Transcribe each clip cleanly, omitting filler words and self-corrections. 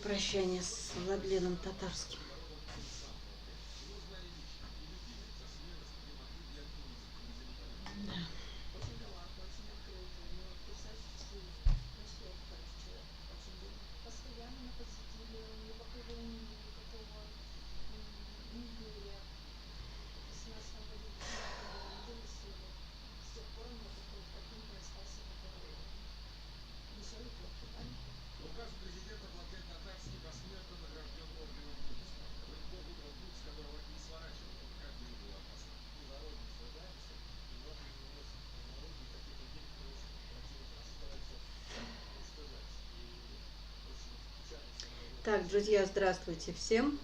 Прощание с Владленом Татарским. Да. Так, друзья, здравствуйте всем.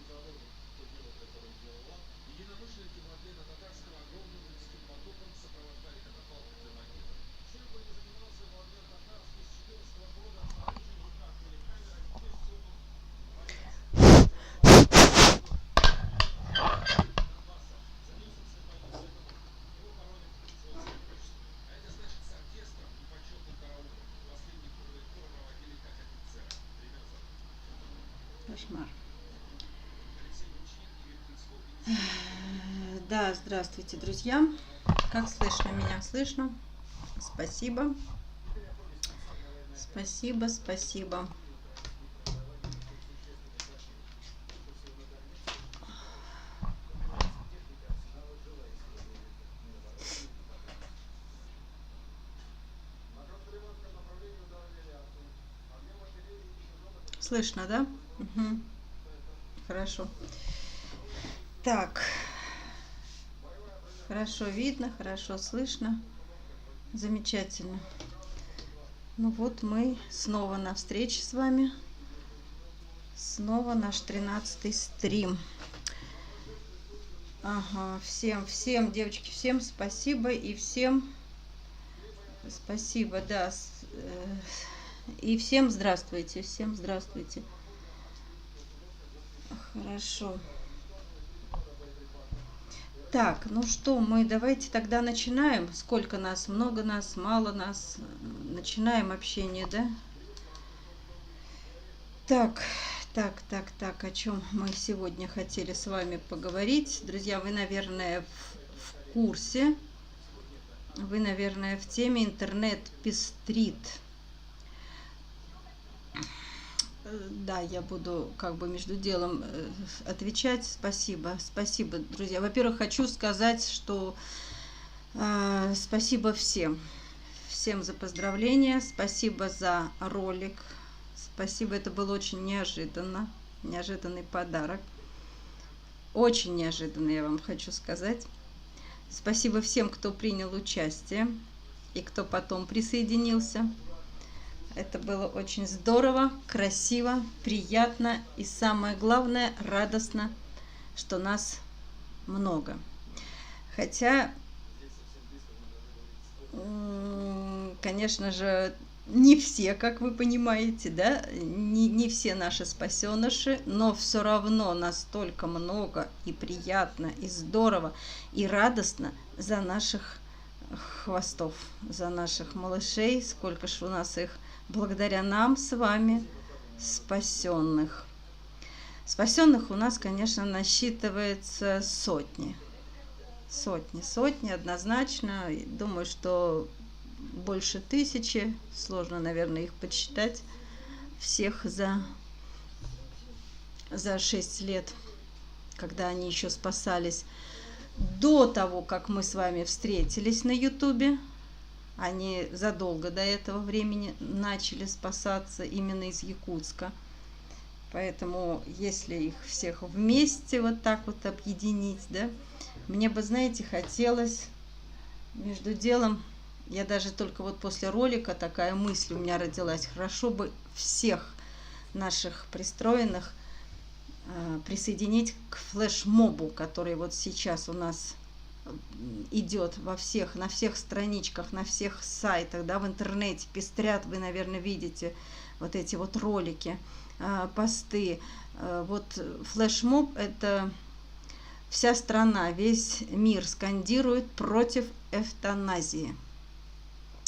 Кошмар. Да, здравствуйте, друзья. Как слышно меня? Слышно? Спасибо. Спасибо, спасибо. Слышно, да? Угу. Хорошо. Так. Хорошо видно, хорошо слышно. Замечательно. Ну вот мы снова на встрече с вами. Снова наш 13-й стрим. Ага, всем, девочки, всем спасибо и всем спасибо, да. И всем здравствуйте, всем здравствуйте. Хорошо. Так, ну что, мы давайте тогда начинаем. Сколько нас? Много нас, мало нас. Начинаем общение, да? Так, о чем мы сегодня хотели с вами поговорить. Друзья, вы, наверное, в курсе. Вы, наверное, в теме интернет пестрит. Да, я буду как бы между делом отвечать. Спасибо, друзья. Во-первых, хочу сказать, что спасибо всем за поздравления, спасибо за ролик, спасибо, это было очень неожиданный подарок, очень неожиданный, я вам хочу сказать. Спасибо всем, кто принял участие и кто потом присоединился. Это было очень здорово, красиво, приятно и самое главное, радостно, что нас много. Хотя, конечно же, не все, как вы понимаете, да, не все наши спасеныши, но все равно настолько много и приятно, и здорово, и радостно за наших хвостов, за наших малышей, сколько ж у нас их, благодаря нам с вами, спасенных. Спасенных у нас, конечно, насчитывается сотни, однозначно. Думаю, что больше 1000, сложно, наверное, их подсчитать, всех за 6 лет, когда они еще спасались. До того, как мы с вами встретились на Ютубе, они задолго до этого времени начали спасаться именно из Якутска. Поэтому, если их всех вместе вот так вот объединить, да, мне бы, знаете, хотелось между делом, я даже только вот после ролика такая мысль у меня родилась, хорошо бы всех наших пристроенных присоединить к флешмобу, который вот сейчас у нас идет на всех страничках, на всех сайтах, да, в интернете пестрят, вы, наверное, видите вот эти вот ролики, посты. Вот флешмоб — это вся страна, весь мир скандирует против эвтаназии.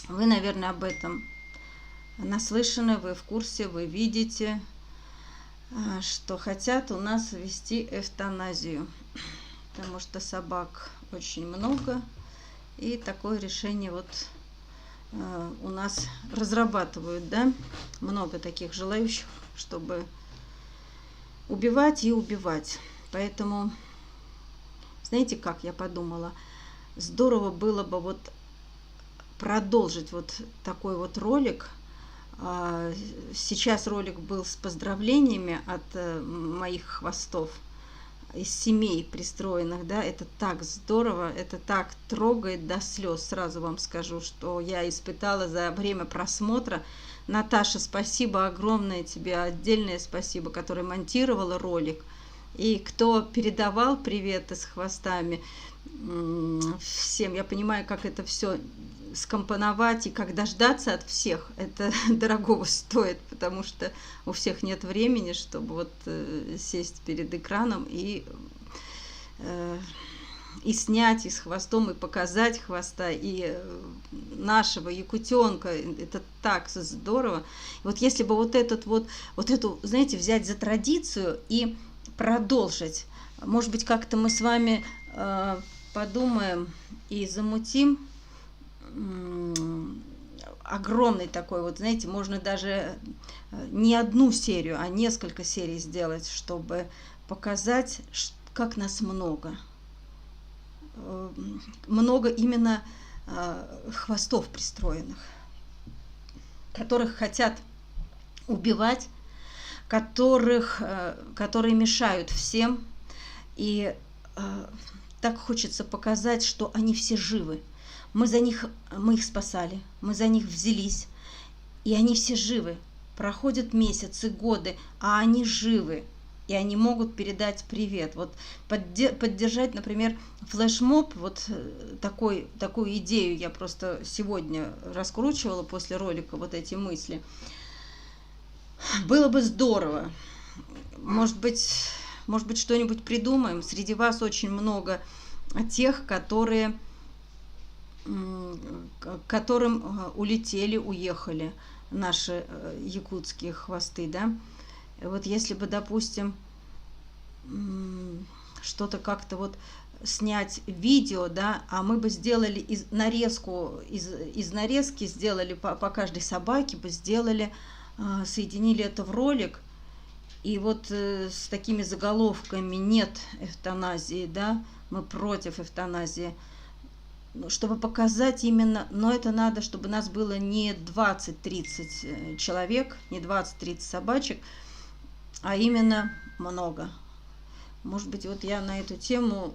Вы, наверное, об этом наслышаны, вы в курсе, вы видите. что хотят у нас ввести эвтаназию, потому что собак очень много, и такое решение вот у нас разрабатывают, да, много таких желающих, чтобы убивать и убивать. Поэтому, знаете, как я подумала, здорово было бы вот продолжить вот такой вот ролик. Сейчас ролик был с поздравлениями от моих хвостов из семей пристроенных, да, это так здорово, это так трогает до слез. Сразу вам скажу, что я испытала за время просмотра. Наташа, спасибо огромное тебе, отдельное спасибо, которая монтировала ролик. И кто передавал приветы с хвостами, всем, я понимаю, как это все скомпоновать и как дождаться от всех, это дорогого стоит, потому что у всех нет времени, чтобы вот сесть перед экраном и снять и с хвостом, и показать хвоста, и нашего якутенка, это так здорово. И вот если бы вот эту, знаете, взять за традицию и продолжить, может быть, как-то мы с вами подумаем и замутим огромный такой, вот знаете, можно даже не одну серию, а несколько серий сделать, чтобы показать, как нас много. Много именно хвостов пристроенных, которых хотят убивать, которые мешают всем. И так хочется показать, что они все живы. Мы их спасали, мы за них взялись, и они все живы. Проходят месяцы, годы, а они живы, и они могут передать привет. Вот поддержать, например, флешмоб, вот такую идею я просто сегодня раскручивала после ролика, вот эти мысли. Было бы здорово. Может быть, что-нибудь придумаем. Среди вас очень много тех, которым уехали наши якутские хвосты, да. Вот если бы, допустим, что-то как-то вот снять видео, да, а мы бы сделали нарезку, из нарезки сделали по каждой собаке, бы сделали, соединили это в ролик, и вот с такими заголовками: «Нет эвтаназии», да, мы против эвтаназии, чтобы показать именно, но это надо, чтобы нас было не 20-30 человек, не 20-30 собачек, а именно много. Может быть, вот я на эту тему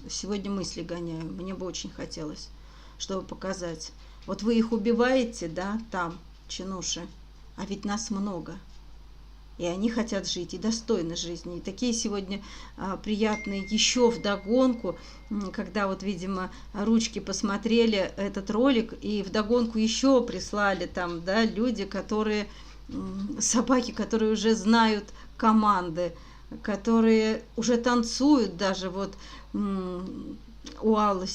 сегодня мысли гоняю. Мне бы очень хотелось, чтобы показать. Вот вы их убиваете, да, там, чинуши, а ведь нас много. И они хотят жить, и достойно жизни. И такие сегодня приятные еще вдогонку, когда вот, видимо, ручки посмотрели этот ролик, и вдогонку еще прислали там, да, люди, собаки, которые уже знают команды, которые уже танцуют даже, вот у Аллы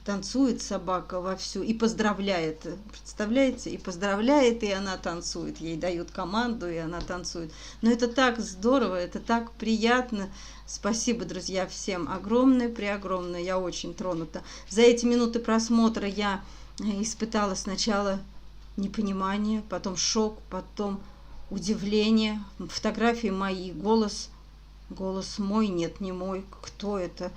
танцует собака вовсю и поздравляет, представляете, и поздравляет, и она танцует, ей дают команду, и она танцует. Но это так здорово, это так приятно. Спасибо, друзья, всем огромное, преогромное, я очень тронута. За эти минуты просмотра я испытала сначала непонимание, потом шок, потом удивление, фотографии мои, голос мой, нет, не мой, кто это?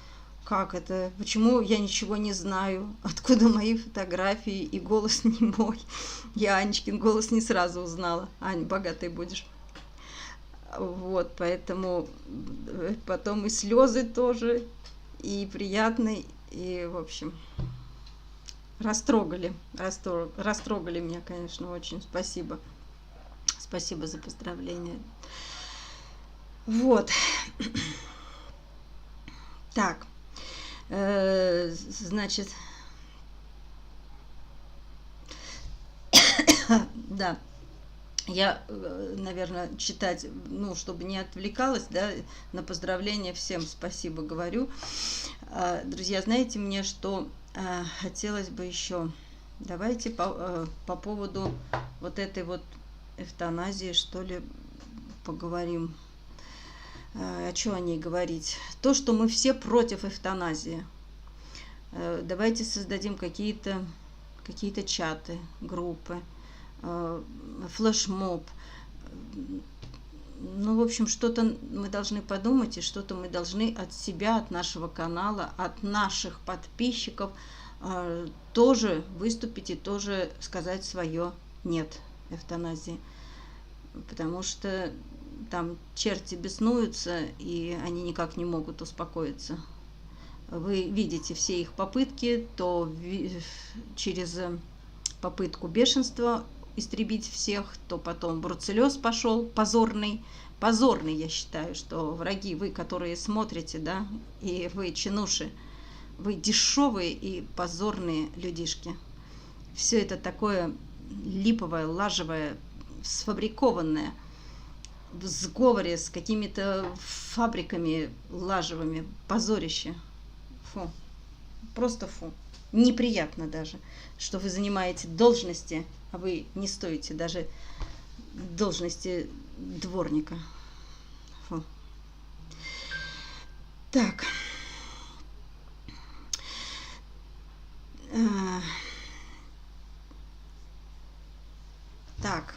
Как это? Почему я ничего не знаю? Откуда мои фотографии и голос не мой? Я Анечкин голос не сразу узнала. Ань, богатой будешь. Вот, поэтому потом и слезы тоже, и приятные, и, в общем, растрогали меня, конечно, очень. Спасибо. Спасибо за поздравления. Вот. Так. Значит, да, я, наверное, читать, чтобы не отвлекалась, да, на поздравления всем спасибо говорю. Друзья, знаете, мне что хотелось бы еще, давайте по поводу вот этой вот эвтаназии, что ли, поговорим. О чем о ней говорить? То, что мы все против эвтаназии. Давайте создадим какие-то чаты, группы, флешмоб. Ну, в общем, что-то мы должны подумать, и что-то мы должны от себя, от нашего канала, от наших подписчиков тоже выступить и тоже сказать свое «нет» эвтаназии. Потому что там черти беснуются, и они никак не могут успокоиться. Вы видите все их попытки, то через попытку бешенства истребить всех, то потом бруцеллез пошел, позорный. Позорный, я считаю, что враги, вы, которые смотрите, да, и вы, чинуши, вы дешевые и позорные людишки. Все это такое липовое, лажевое, сфабрикованное, в сговоре с какими-то фабриками лажевыми, позорище. Фу, просто фу. Неприятно даже, что вы занимаете должности, а вы не стоите даже должности дворника. Фу. Так. Так,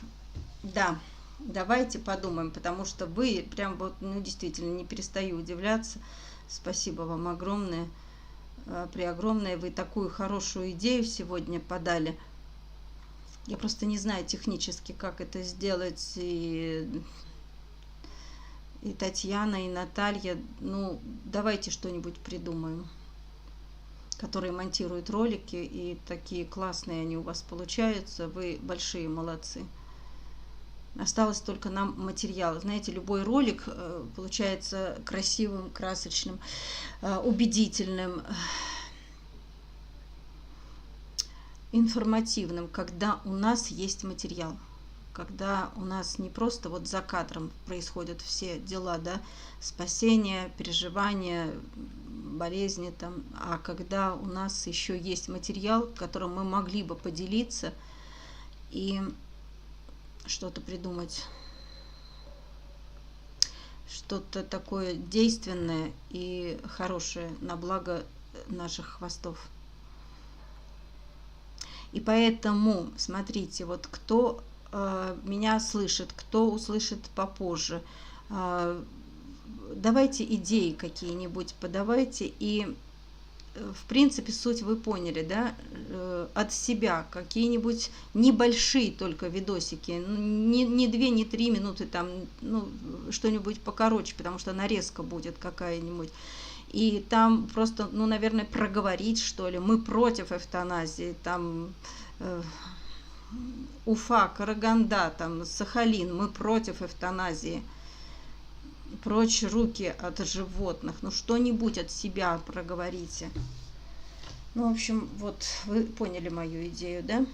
да, давайте подумаем, потому что вы прям вот, ну, действительно, не перестаю удивляться. Спасибо вам огромное, преогромное. Вы такую хорошую идею сегодня подали. Я просто не знаю технически, как это сделать. И Татьяна, и Наталья, ну, давайте что-нибудь придумаем, которые монтируют ролики, и такие классные они у вас получаются. Вы большие молодцы. Осталось только нам материал. Знаете, любой ролик получается красивым, красочным, убедительным, информативным, когда у нас есть материал. Когда у нас не просто вот за кадром происходят все дела, да, спасения, переживания, болезни там, а когда у нас еще есть материал, которым мы могли бы поделиться и что-то придумать, что-то такое действенное и хорошее на благо наших хвостов. И поэтому, смотрите, вот кто меня слышит, кто услышит попозже, давайте идеи какие-нибудь подавайте, и в принципе суть вы поняли, да, от себя какие-нибудь небольшие только видосики, не 2, не 3 минуты, там, ну, что-нибудь покороче, потому что нарезка будет какая-нибудь. И там просто, ну, наверное, проговорить, что ли, мы против эвтаназии, там, Уфа, Караганда, там, Сахалин, мы против эвтаназии, прочь руки от животных, ну, что-нибудь от себя проговорите. Ну, в общем, вот, вы поняли мою идею, да?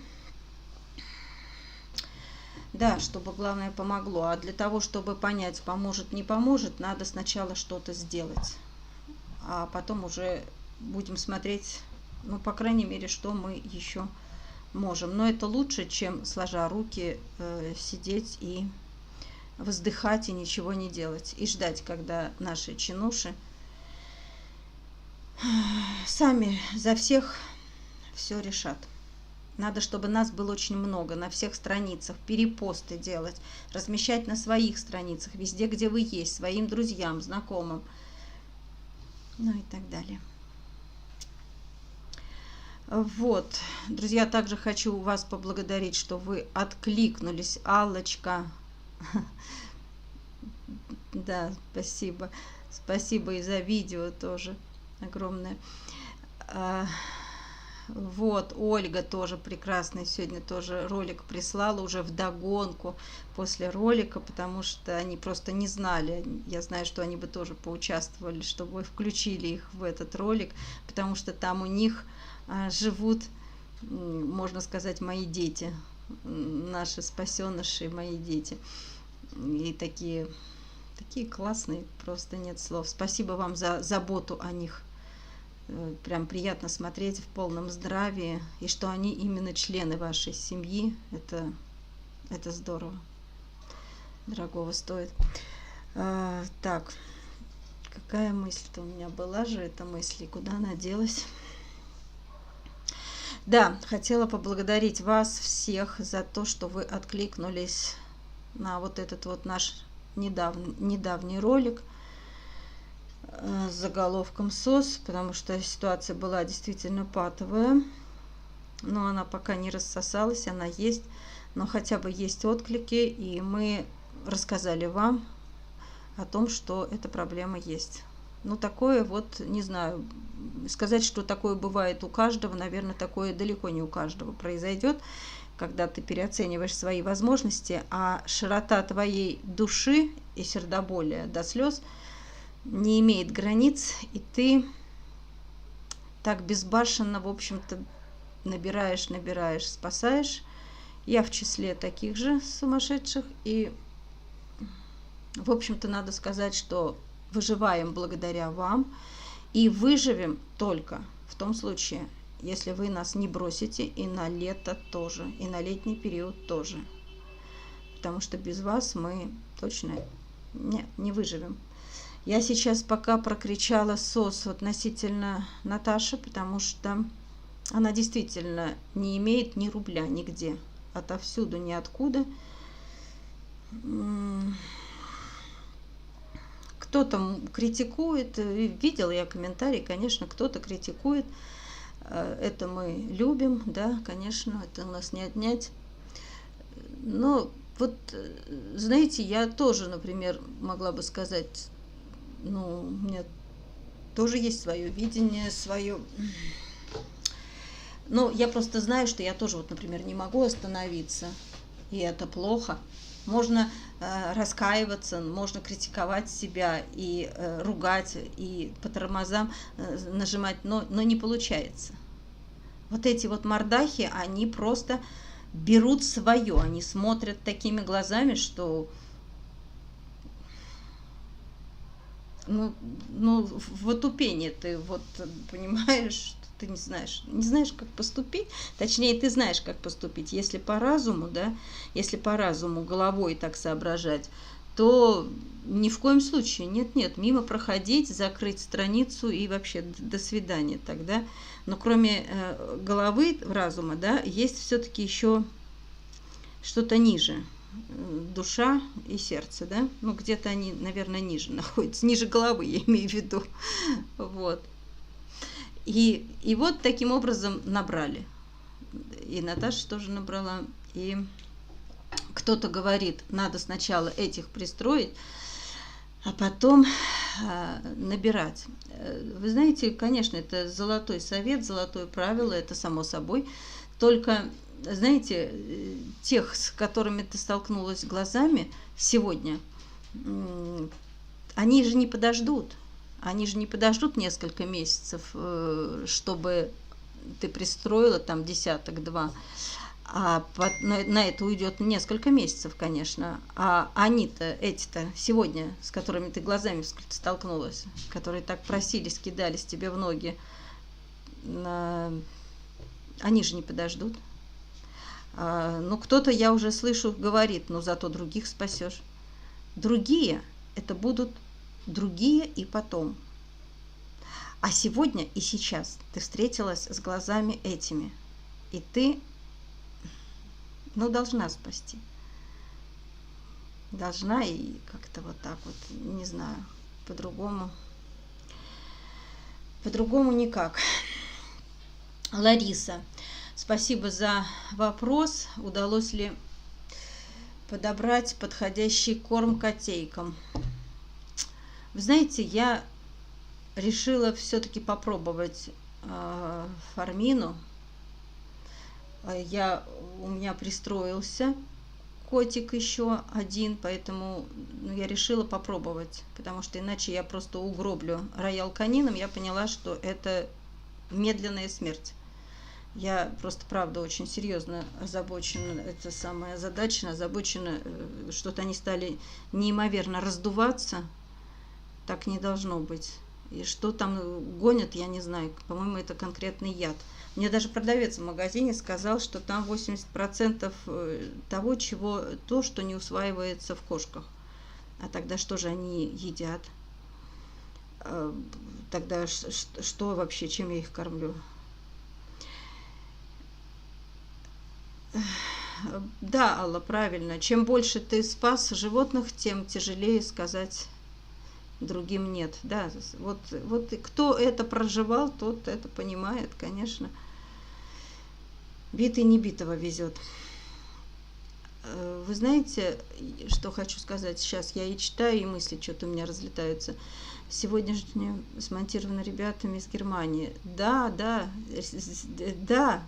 Да, чтобы, главное, помогло, а для того, чтобы понять, поможет, не поможет, надо сначала что-то сделать. А потом уже будем смотреть, ну, по крайней мере, что мы еще можем. Но это лучше, чем сложа руки сидеть и вздыхать и ничего не делать. И ждать, когда наши чинуши сами за всех все решат. Надо, чтобы нас было очень много, на всех страницах, перепосты делать, размещать на своих страницах, везде, где вы есть, своим друзьям, знакомым. Ну и так далее. Вот, друзья, также хочу вас поблагодарить, что вы откликнулись. Аллочка, да, спасибо. Спасибо и за видео тоже огромное. Вот, Ольга тоже прекрасный сегодня тоже ролик прислала уже вдогонку после ролика, потому что они просто не знали. Я знаю, что они бы тоже поучаствовали, чтобы вы включили их в этот ролик, потому что там у них живут, можно сказать, мои дети, наши спасеныши, мои дети. И такие классные, просто нет слов. Спасибо вам за заботу о них. Прям приятно смотреть в полном здравии, и что они именно члены вашей семьи. Это здорово. дорогого стоит. Так, какая мысль-то у меня была же, эта мысль, и куда она делась? Да, хотела поблагодарить вас всех за то, что вы откликнулись на вот этот вот наш недавний ролик с заголовком «СОС», потому что ситуация была действительно патовая, но она пока не рассосалась, она есть, но хотя бы есть отклики, и мы рассказали вам о том, что эта проблема есть. Ну, такое вот, не знаю, сказать, что такое бывает у каждого, наверное, такое далеко не у каждого произойдет, когда ты переоцениваешь свои возможности, а широта твоей души и сердоболия до слез не имеет границ, и ты так безбашенно, в общем-то, набираешь, спасаешь. Я в числе таких же сумасшедших, и, в общем-то, надо сказать, что выживаем благодаря вам, и выживем только в том случае, если вы нас не бросите и на лето тоже, и на летний период тоже. Потому что без вас мы точно не выживем. Я сейчас пока прокричала СОС относительно Наташи, потому что она действительно не имеет ни рубля нигде, отовсюду, ниоткуда. Кто-то критикует, видела я комментарии, конечно, кто-то критикует, это мы любим, да, конечно, это у нас не отнять. Но вот, знаете, я тоже, например, могла бы сказать, ну, у меня тоже есть свое видение, свое. Но я просто знаю, что я тоже, вот, например, не могу остановиться, и это плохо. Можно раскаиваться, можно критиковать себя и ругать, и по тормозам нажимать, но не получается. Вот эти вот мордахи, они просто берут свое, они смотрят такими глазами, что ну в отупении ты вот понимаешь, ты не знаешь, как поступить, точнее, ты знаешь, как поступить. Если по разуму, да, если по разуму головой так соображать, то ни в коем случае, нет, мимо проходить, закрыть страницу и вообще до свидания тогда. Но кроме головы, разума, да, есть все-таки еще что-то ниже. Душа и сердце, да, ну где-то они, наверное, ниже находятся, ниже головы, я имею в виду, вот. И вот таким образом набрали. И Наташа тоже набрала. И кто-то говорит, надо сначала этих пристроить, а потом набирать. Вы знаете, конечно, это золотой совет, золотое правило, это само собой. Только, знаете, тех, с которыми ты столкнулась глазами сегодня, они же не подождут. Они же не подождут несколько месяцев, чтобы ты пристроила там десяток-два. А на это уйдет несколько месяцев, конечно. А они-то, эти-то, сегодня, с которыми ты глазами столкнулась, которые так просились, кидались тебе в ноги, они же не подождут. Ну, кто-то, я уже слышу, говорит, ну, зато других спасешь. Другие, это будут другие и потом. А сегодня и сейчас ты встретилась с глазами этими. И ты, ну, должна спасти. Должна, и как-то вот так вот, не знаю, по-другому никак. Лариса, спасибо за вопрос. Удалось ли подобрать подходящий корм котейкам? Вы знаете, я решила все-таки попробовать Фармину. У меня пристроился котик еще один, поэтому я решила попробовать, потому что иначе я просто угроблю роял канином. Я поняла, что это медленная смерть. Я просто, правда, очень серьезно озабочена, это самая озадачена, что-то они стали неимоверно раздуваться. Так не должно быть. И что там гонят, я не знаю. По-моему, это конкретный яд. Мне даже продавец в магазине сказал, что там 80% того, то, что не усваивается в кошках. А тогда что же они едят? Тогда что вообще, чем я их кормлю? Да, Алла, правильно. Чем больше ты спас животных, тем тяжелее сказать другим нет. Да, вот кто это проживал, тот это понимает, конечно. Битый не битого везет. Вы знаете, что хочу сказать сейчас? Я и читаю, и мысли что-то у меня разлетаются. Сегодняшнее смонтировано ребятами из Германии. Да,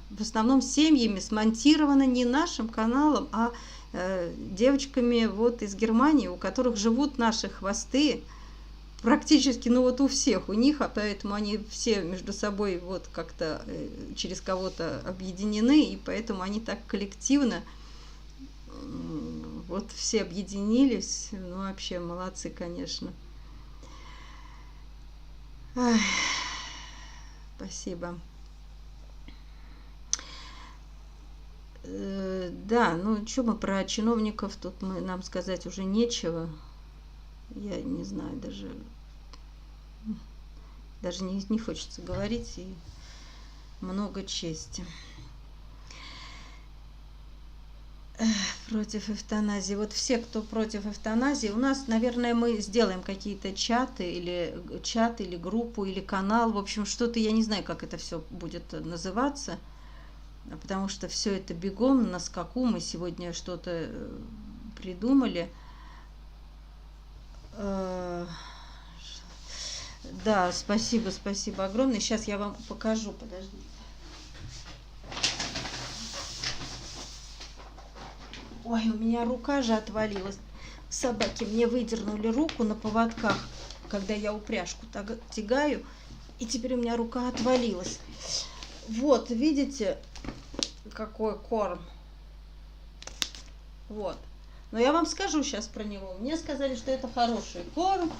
в основном семьями смонтировано не нашим каналом, а девочками вот из Германии, у которых живут наши хвосты. Практически, ну вот у всех у них, а поэтому они все между собой вот как-то через кого-то объединены, и поэтому они так коллективно вот все объединились. Ну вообще молодцы, конечно. Ай, спасибо. Да, ну что мы про чиновников, тут нам сказать уже нечего. Я не знаю, даже не хочется говорить, и много чести. Против эвтаназии. Вот все, кто против эвтаназии, у нас, наверное, мы сделаем какие-то чаты или группу, или канал. В общем, что-то, я не знаю, как это все будет называться, потому что все это бегом, на скаку. Мы сегодня что-то придумали. Да, спасибо огромное. Сейчас я вам покажу, подождите. Ой, у меня рука же отвалилась. Собаки мне выдернули руку на поводках, когда я упряжку тягаю, и теперь у меня рука отвалилась. Вот, видите, какой корм. Вот. Но я вам скажу сейчас про него. Мне сказали, что это хороший корм,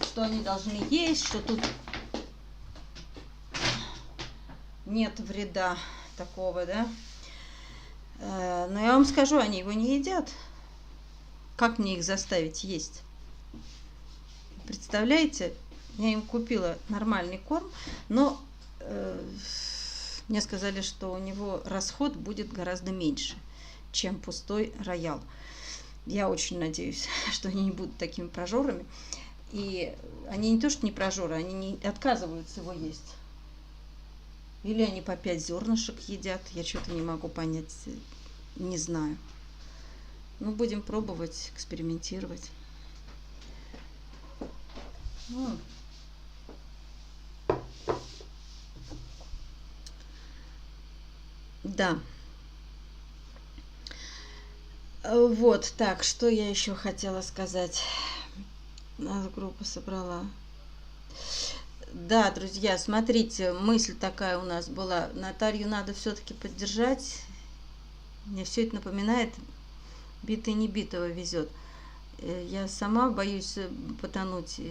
что они должны есть, что тут нет вреда такого, да. Но я вам скажу, они его не едят. Как мне их заставить есть? Представляете, я им купила нормальный корм, но мне сказали, что у него расход будет гораздо меньше, чем пустой роял. Я очень надеюсь, что они не будут такими прожорами. И они не то, что не прожоры, они не отказываются его есть. Или они по 5 зернышек едят, я что-то не могу понять, не знаю. Ну, будем пробовать, экспериментировать. Да. Вот, так, что я еще хотела сказать. Группу собрала. Да, друзья, смотрите, мысль такая у нас была. Наталью надо все-таки поддержать. Мне все это напоминает, битый не битого везет. Я сама боюсь потонуть.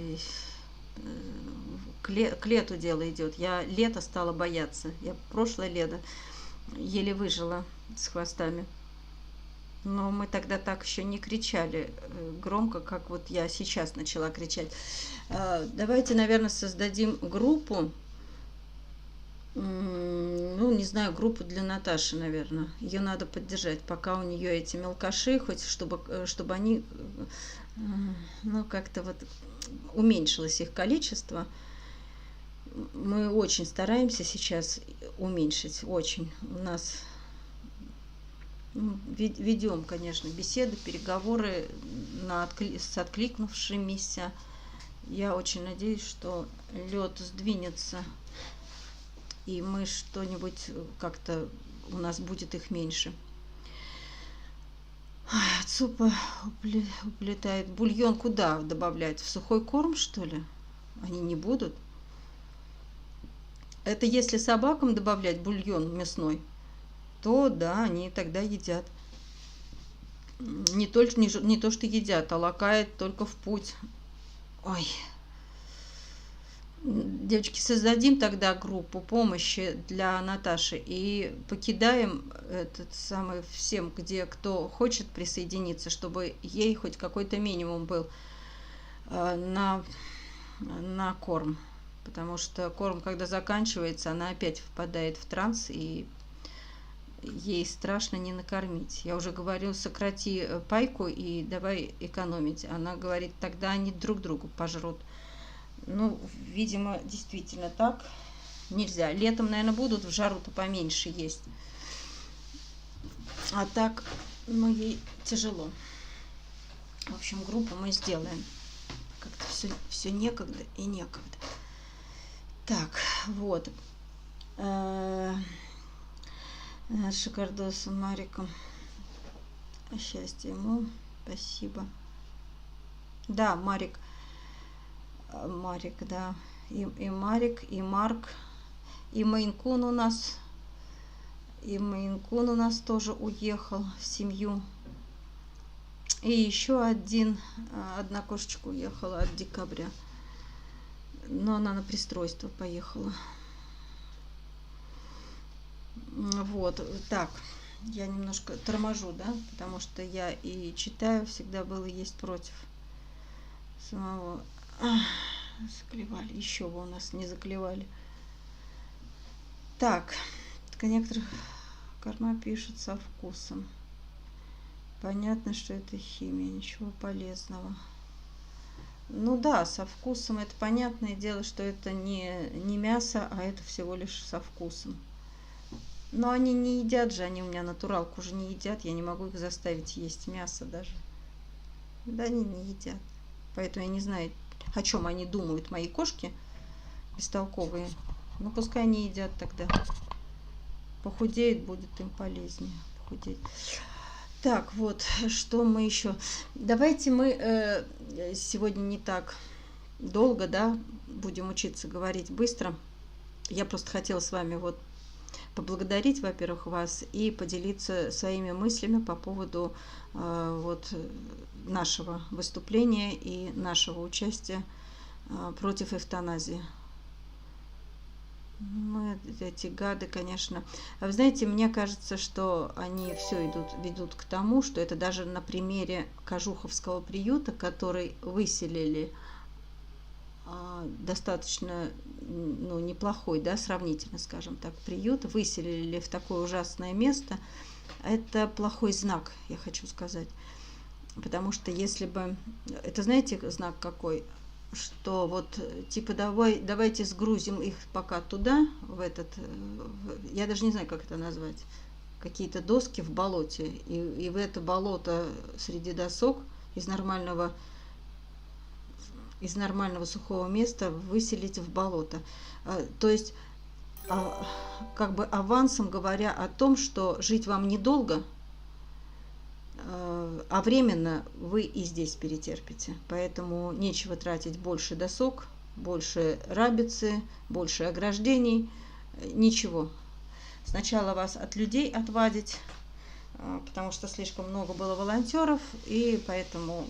К лету дело идет. Я лето стала бояться. Я прошлое лето еле выжила с хвостами. Но мы тогда так еще не кричали громко, как вот я сейчас начала кричать. Давайте, наверное, создадим группу. Ну, не знаю, группу для Наташи, наверное. Ее надо поддержать, пока у нее эти мелкаши, хоть чтобы они, ну, как-то вот уменьшилось их количество. Мы очень стараемся сейчас уменьшить, очень. У нас ведем, конечно, беседы, переговоры с откликнувшимися. Я очень надеюсь, что лед сдвинется, и мы что-нибудь как-то, у нас будет их меньше. От супа улетает. Бульон куда добавлять? В сухой корм, что ли? Они не будут? Это если собакам добавлять бульон мясной, то да, они тогда едят. Не то, что едят, а лакает только в путь. Ой. Девочки, создадим тогда группу помощи для Наташи и покидаем этот самый всем, где кто хочет присоединиться, чтобы ей хоть какой-то минимум был на корм. Потому что корм, когда заканчивается, она опять впадает в транс, и ей страшно не накормить. Я уже говорю, сократи пайку и давай экономить. Она говорит, тогда они друг другу пожрут. Ну, видимо, действительно так нельзя. Летом, наверное, будут, в жару-то поменьше есть. А так, ну, ей тяжело. В общем, группу мы сделаем. Как-то все некогда и некогда. Так, вот. Шикардос Мариком. Счастья ему. Спасибо. Да, Марик, да. И Марик, и Марк. И Мейн-кун у нас. И Мейн-кун у нас тоже уехал в семью. И еще одна кошечка уехала от декабря. Но она на пристройство поехала. Вот, так. Я немножко торможу, да, потому что я и читаю, всегда было есть против самого. Заклевали, еще бы у нас не заклевали. Так, некоторых корма пишут со вкусом. Понятно, что это химия, ничего полезного. Ну да, со вкусом это понятное дело, что это не мясо, а это всего лишь со вкусом. Но они не едят же, они у меня натуралку уже не едят, я не могу их заставить есть мясо даже. Да они не едят. Поэтому я не знаю, о чем они думают, мои кошки бестолковые. Ну пускай они едят тогда. Похудеет, будет им полезнее похудеть. Так, вот, что мы еще? Давайте мы сегодня не так долго, да, будем учиться говорить быстро. Я просто хотела с вами вот поблагодарить, во-первых, вас и поделиться своими мыслями по поводу вот нашего выступления и нашего участия против эвтаназии. Ну, эти гады, конечно. А вы знаете, мне кажется, что они все ведут к тому, что это даже на примере Кожуховского приюта, который выселили достаточно, ну, неплохой, да, сравнительно, скажем так, приют, выселили в такое ужасное место, это плохой знак, я хочу сказать. Потому что если бы, это знаете, знак какой? Что вот типа давайте сгрузим их пока туда, в этот, я даже не знаю, как это назвать, какие-то доски в болоте, и в это болото среди досок из нормального сухого места выселить в болото. То есть как бы авансом говоря о том, что жить вам недолго, а временно вы и здесь перетерпите. Поэтому нечего тратить больше досок, больше рабицы, больше ограждений, ничего. Сначала вас от людей отвадить, потому что слишком много было волонтеров, и поэтому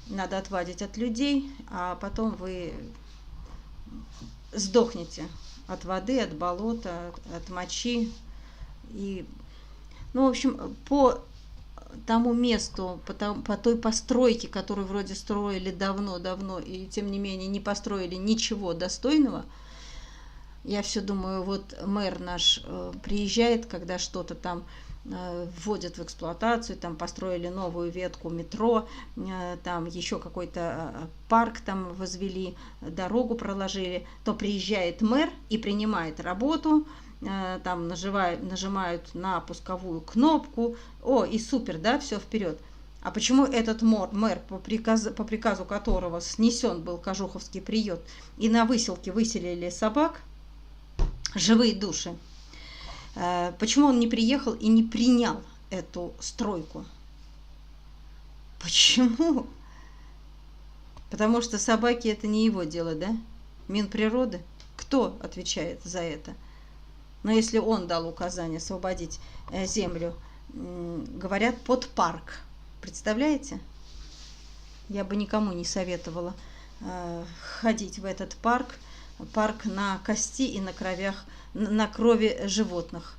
надо отвадить от людей, а потом вы сдохнете от воды, от болота, от мочи. И, ну, в общем, по тому месту, по той постройке, которую вроде строили давно-давно, и тем не менее не построили ничего достойного, я все думаю, вот мэр наш приезжает, когда что-то там вводят в эксплуатацию, там построили новую ветку метро, там еще какой-то парк там возвели, дорогу проложили, то приезжает мэр и принимает работу, там нажимают на пусковую кнопку, и супер, да, все вперед. А почему этот мэр, по приказу которого снесен был Кожуховский приют, и на выселке выселили собак, живые души, почему он не приехал и не принял эту стройку? Почему? Потому что собаки это не его дело, да? Минприроды? Кто отвечает за это? Но если он дал указание освободить землю, говорят, под парк. Представляете? Я бы никому не советовала ходить в этот парк, парк на кости и на кровях, на крови животных.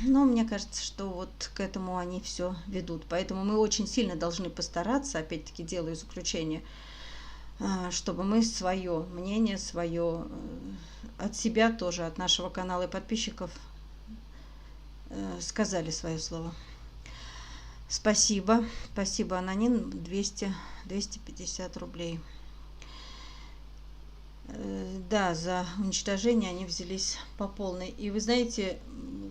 Но мне кажется, что вот к этому они все ведут. Поэтому мы очень сильно должны постараться, опять-таки делаю заключение, чтобы мы свое мнение, свое от себя тоже, от нашего канала и подписчиков сказали свое слово. Спасибо. Спасибо, Аноним, 250 рублей. Да, за уничтожение они взялись по полной. И вы знаете,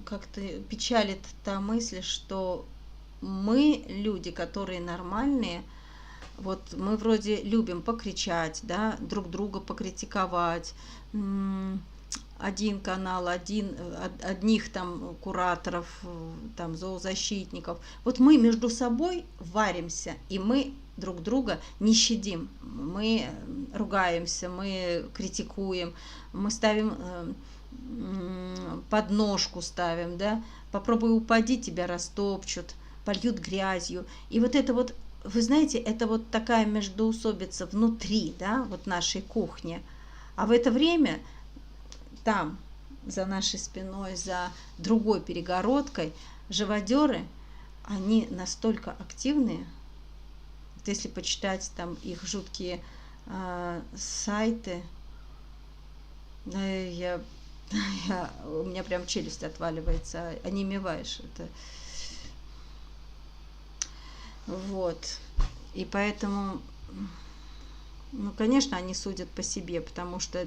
как-то печалит та мысль, что мы, люди, которые нормальные, вот мы вроде любим покричать, да, друг друга покритиковать, один канал, одних там кураторов, там зоозащитников. Вот мы между собой варимся, и мы друг друга не щадим. Мы ругаемся, мы критикуем, мы ставим подножку, ставим, да, попробуй упади, тебя растопчут, польют грязью. И вот это вот, вы знаете, это вот такая междоусобица внутри, да, вот нашей кухни. А в это время там, за нашей спиной, за другой перегородкой, живодеры, они настолько активные. Вот если почитать там их жуткие сайты, у меня прям челюсть отваливается, онемеваешь. Это. Вот. И поэтому, ну, конечно, они судят по себе, потому что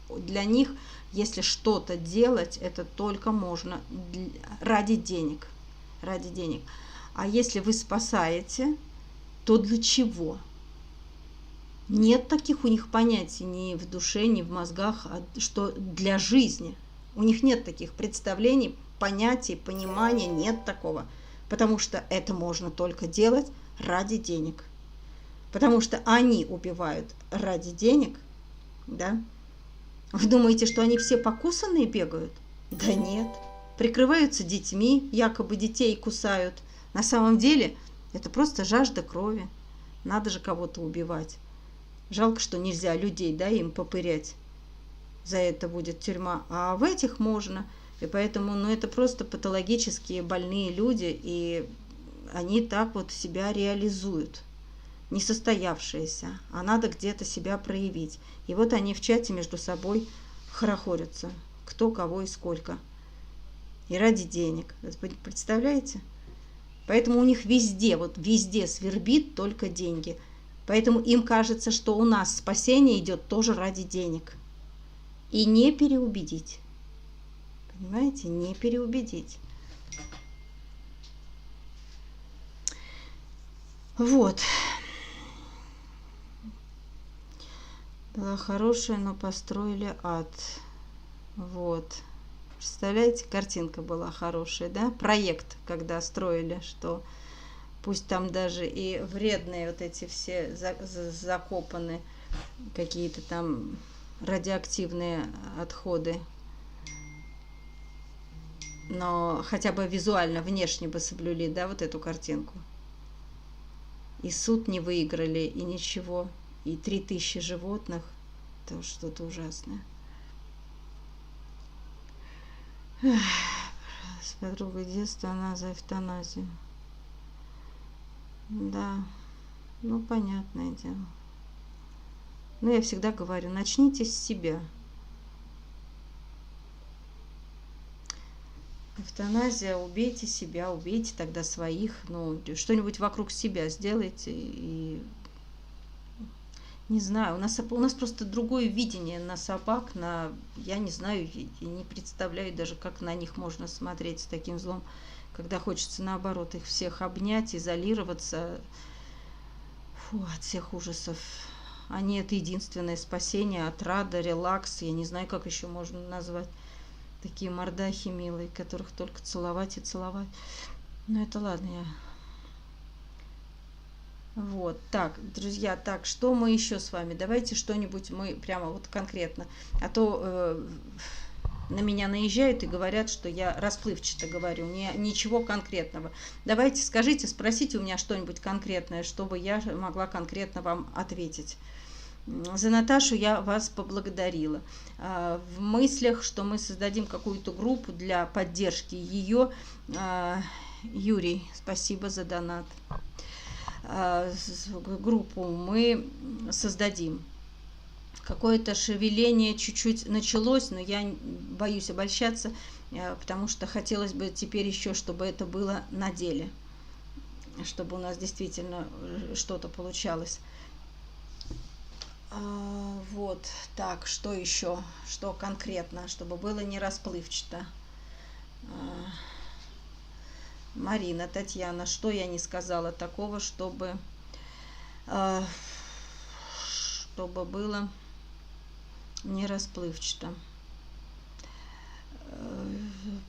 для них, если что-то делать, это только можно ради денег. Ради денег. А если вы спасаете, то для чего? Нет таких у них понятий ни в душе, ни в мозгах, что для жизни. У них нет таких представлений, понятий, понимания, нет такого. Потому что это можно только делать ради денег. Потому что они убивают ради денег, да? Вы думаете, что они все покусанные бегают? Да нет. Прикрываются детьми, якобы детей кусают. На самом деле это просто жажда крови. Надо же кого-то убивать. Жалко, что нельзя людей, да, им попырять. За это будет тюрьма. А в этих можно. И поэтому, ну, это просто патологические больные люди, и они так вот себя реализуют. Несостоявшиеся, а надо где-то себя проявить. И вот они в чате между собой хорохорятся, кто, кого и сколько. И ради денег. Представляете? Поэтому у них везде, вот везде свербит только деньги. Поэтому им кажется, что у нас спасение идет тоже ради денег. И не переубедить. Понимаете? Не переубедить. Вот. Была хорошая, но построили ад. Вот. Представляете, картинка была хорошая, да? Проект, когда строили, что пусть там даже и вредные вот эти все закопаны какие-то там радиоактивные отходы, но хотя бы визуально, внешне бы соблюли, да, вот эту картинку. И суд не выиграли, и ничего. И 3000 животных. Это что-то ужасное. С подругой детства она за эвтаназию. Да, ну понятное дело. Но я всегда говорю, начните с себя. Эвтаназия, убейте себя, убейте тогда своих, ну, что-нибудь вокруг себя сделайте. И не знаю, у нас просто другое видение на собак, я не знаю, и не представляю даже, как на них можно смотреть с таким злом, когда хочется, наоборот, их всех обнять, изолироваться. Фу, от всех ужасов. Они это единственное спасение, отрада, релакс, я не знаю, как еще можно назвать. Такие мордахи милые, которых только целовать и целовать. Ну, это ладно, я... Вот, так, друзья, так, что мы еще с вами? Давайте что-нибудь мы прямо вот конкретно. А то на меня наезжают и говорят, что я расплывчато говорю, ничего конкретного. Давайте скажите, спросите у меня что-нибудь конкретное, чтобы я могла конкретно вам ответить. За Наташу я вас поблагодарила. В мыслях, что мы создадим какую-то группу для поддержки ее. Юрий, спасибо за донат. Группу мы создадим. Какое-то шевеление чуть-чуть началось, но я боюсь обольщаться, потому что хотелось бы теперь еще, чтобы это было на деле, чтобы у нас действительно что-то получалось. Вот, так, что еще, что конкретно, чтобы было не расплывчато. Марина, Татьяна, что я не сказала такого, чтобы было не расплывчато.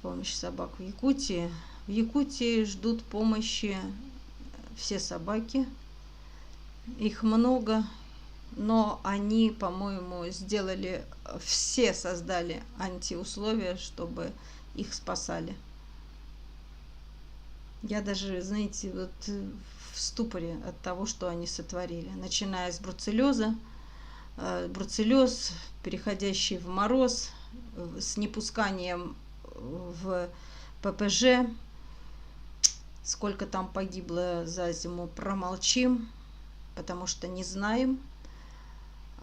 Помощь собак в Якутии. В Якутии ждут помощи все собаки. Их много, но они, по-моему, создали антиусловия, чтобы их спасали. Я даже, знаете, вот в ступоре от того, что они сотворили. Начиная с бруцеллеза, бруцеллез, переходящий в мороз, с непусканием в ППЖ. Сколько там погибло за зиму, промолчим, потому что не знаем.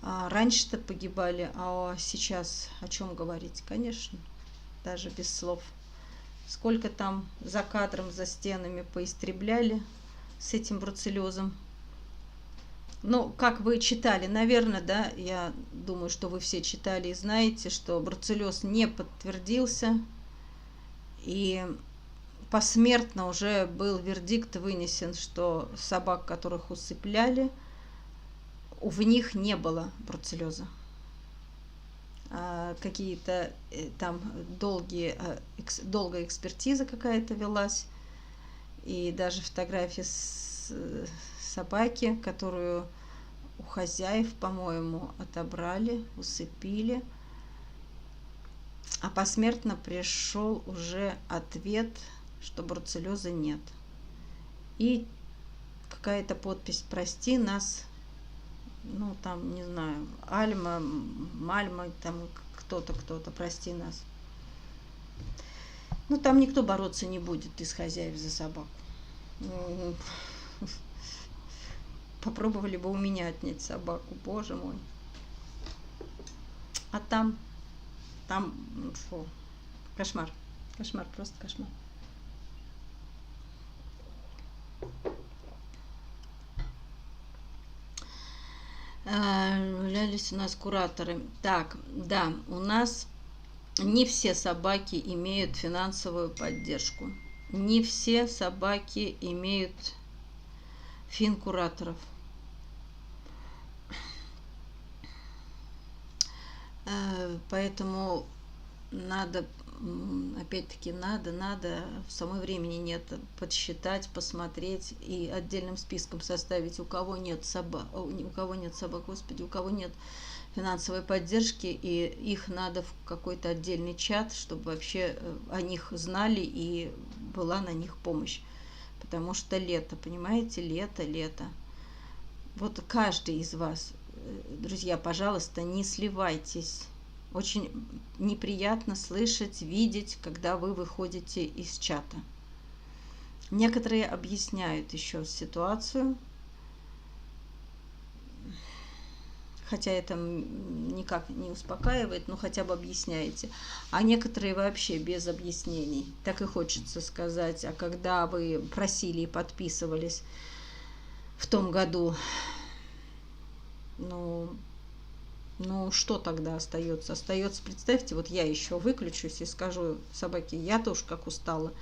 Раньше-то погибали, а сейчас о чем говорить? Конечно, даже без слов. Сколько там за кадром, за стенами поистребляли с этим бруцеллезом. Ну, как вы читали, наверное, да, я думаю, что вы все читали и знаете, что бруцеллез не подтвердился, и посмертно уже был вердикт вынесен, что собак, которых усыпляли, в них не было бруцеллеза. Какие-то там долгая экспертиза какая-то велась, и даже фотографии собаки, которую у хозяев, по-моему, отобрали, усыпили, а посмертно пришел уже ответ, что бруцеллеза нет. И какая-то подпись «Прости нас», ну там, не знаю, Альма, Мальма, там кто-то, прости нас. Ну там никто бороться не будет из хозяев за собаку. Попробовали бы у меня отнять собаку, боже мой. А там, фу, кошмар, просто кошмар. Являлись у нас кураторы. Так, да, у нас не все собаки имеют финансовую поддержку. Не все собаки имеют финкураторов. Поэтому надо, опять-таки, надо, самой времени нет, подсчитать, посмотреть и отдельным списком составить, у кого нет собак, господи, у кого нет финансовой поддержки, и их надо в какой-то отдельный чат, чтобы вообще о них знали и была на них помощь. Потому что лето, понимаете, лето. Вот каждый из вас, друзья, пожалуйста, не сливайтесь. Очень неприятно слышать, видеть, когда вы выходите из чата. Некоторые объясняют еще ситуацию, хотя это никак не успокаивает, но хотя бы объясняете. А некоторые вообще без объяснений. Так и хочется сказать. А когда вы просили и подписывались в том году, ну что тогда остается? Остается, представьте, вот я еще выключусь и скажу собаке, я-то уж как устала,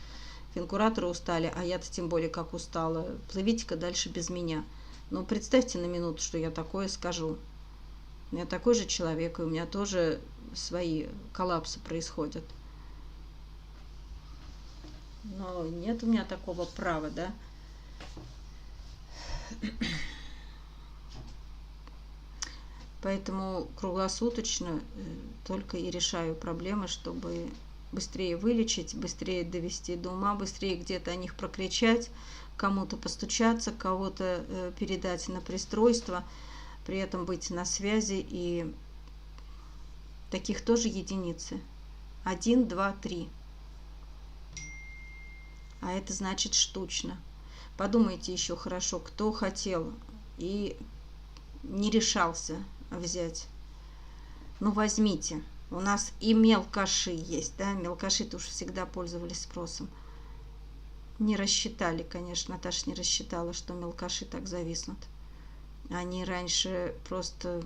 финкураторы устали, а я-то тем более как устала, плывите-ка дальше без меня. Но представьте на минуту, что я такое скажу. У меня такой же человек, и у меня тоже свои коллапсы происходят. Но нет у меня такого права, да? Поэтому круглосуточно только и решаю проблемы, чтобы быстрее вылечить, быстрее довести до ума, быстрее где-то о них прокричать, кому-то постучаться, кого-то передать на пристройство. при этом быть на связи, и таких тоже единицы. 1, 2, 3. А это значит штучно. Подумайте еще хорошо, кто хотел и не решался взять. Ну, возьмите. У нас и мелкаши есть, да, мелкаши-то уж всегда пользовались спросом. Не рассчитали, конечно, Наташа не рассчитала, что мелкаши так зависнут. Они раньше просто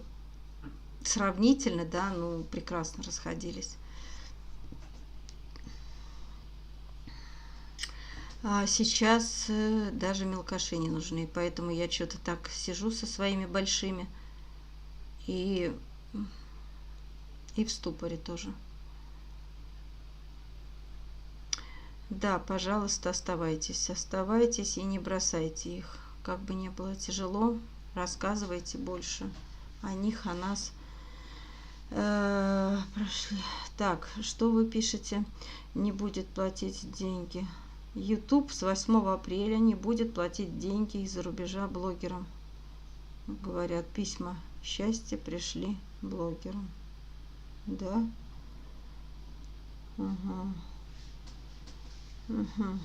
сравнительно, да, ну, прекрасно расходились. А сейчас даже мелкаши не нужны, поэтому я что-то так сижу со своими большими и в ступоре тоже. Да, пожалуйста, оставайтесь и не бросайте их. Как бы ни было тяжело, рассказывайте больше о них, о нас. Прошли. Так, что вы пишете? Не будет платить деньги. YouTube с 8 апреля не будет платить деньги из-за рубежа блогерам. Говорят, письма счастья пришли блогерам. Да? Угу. Угу.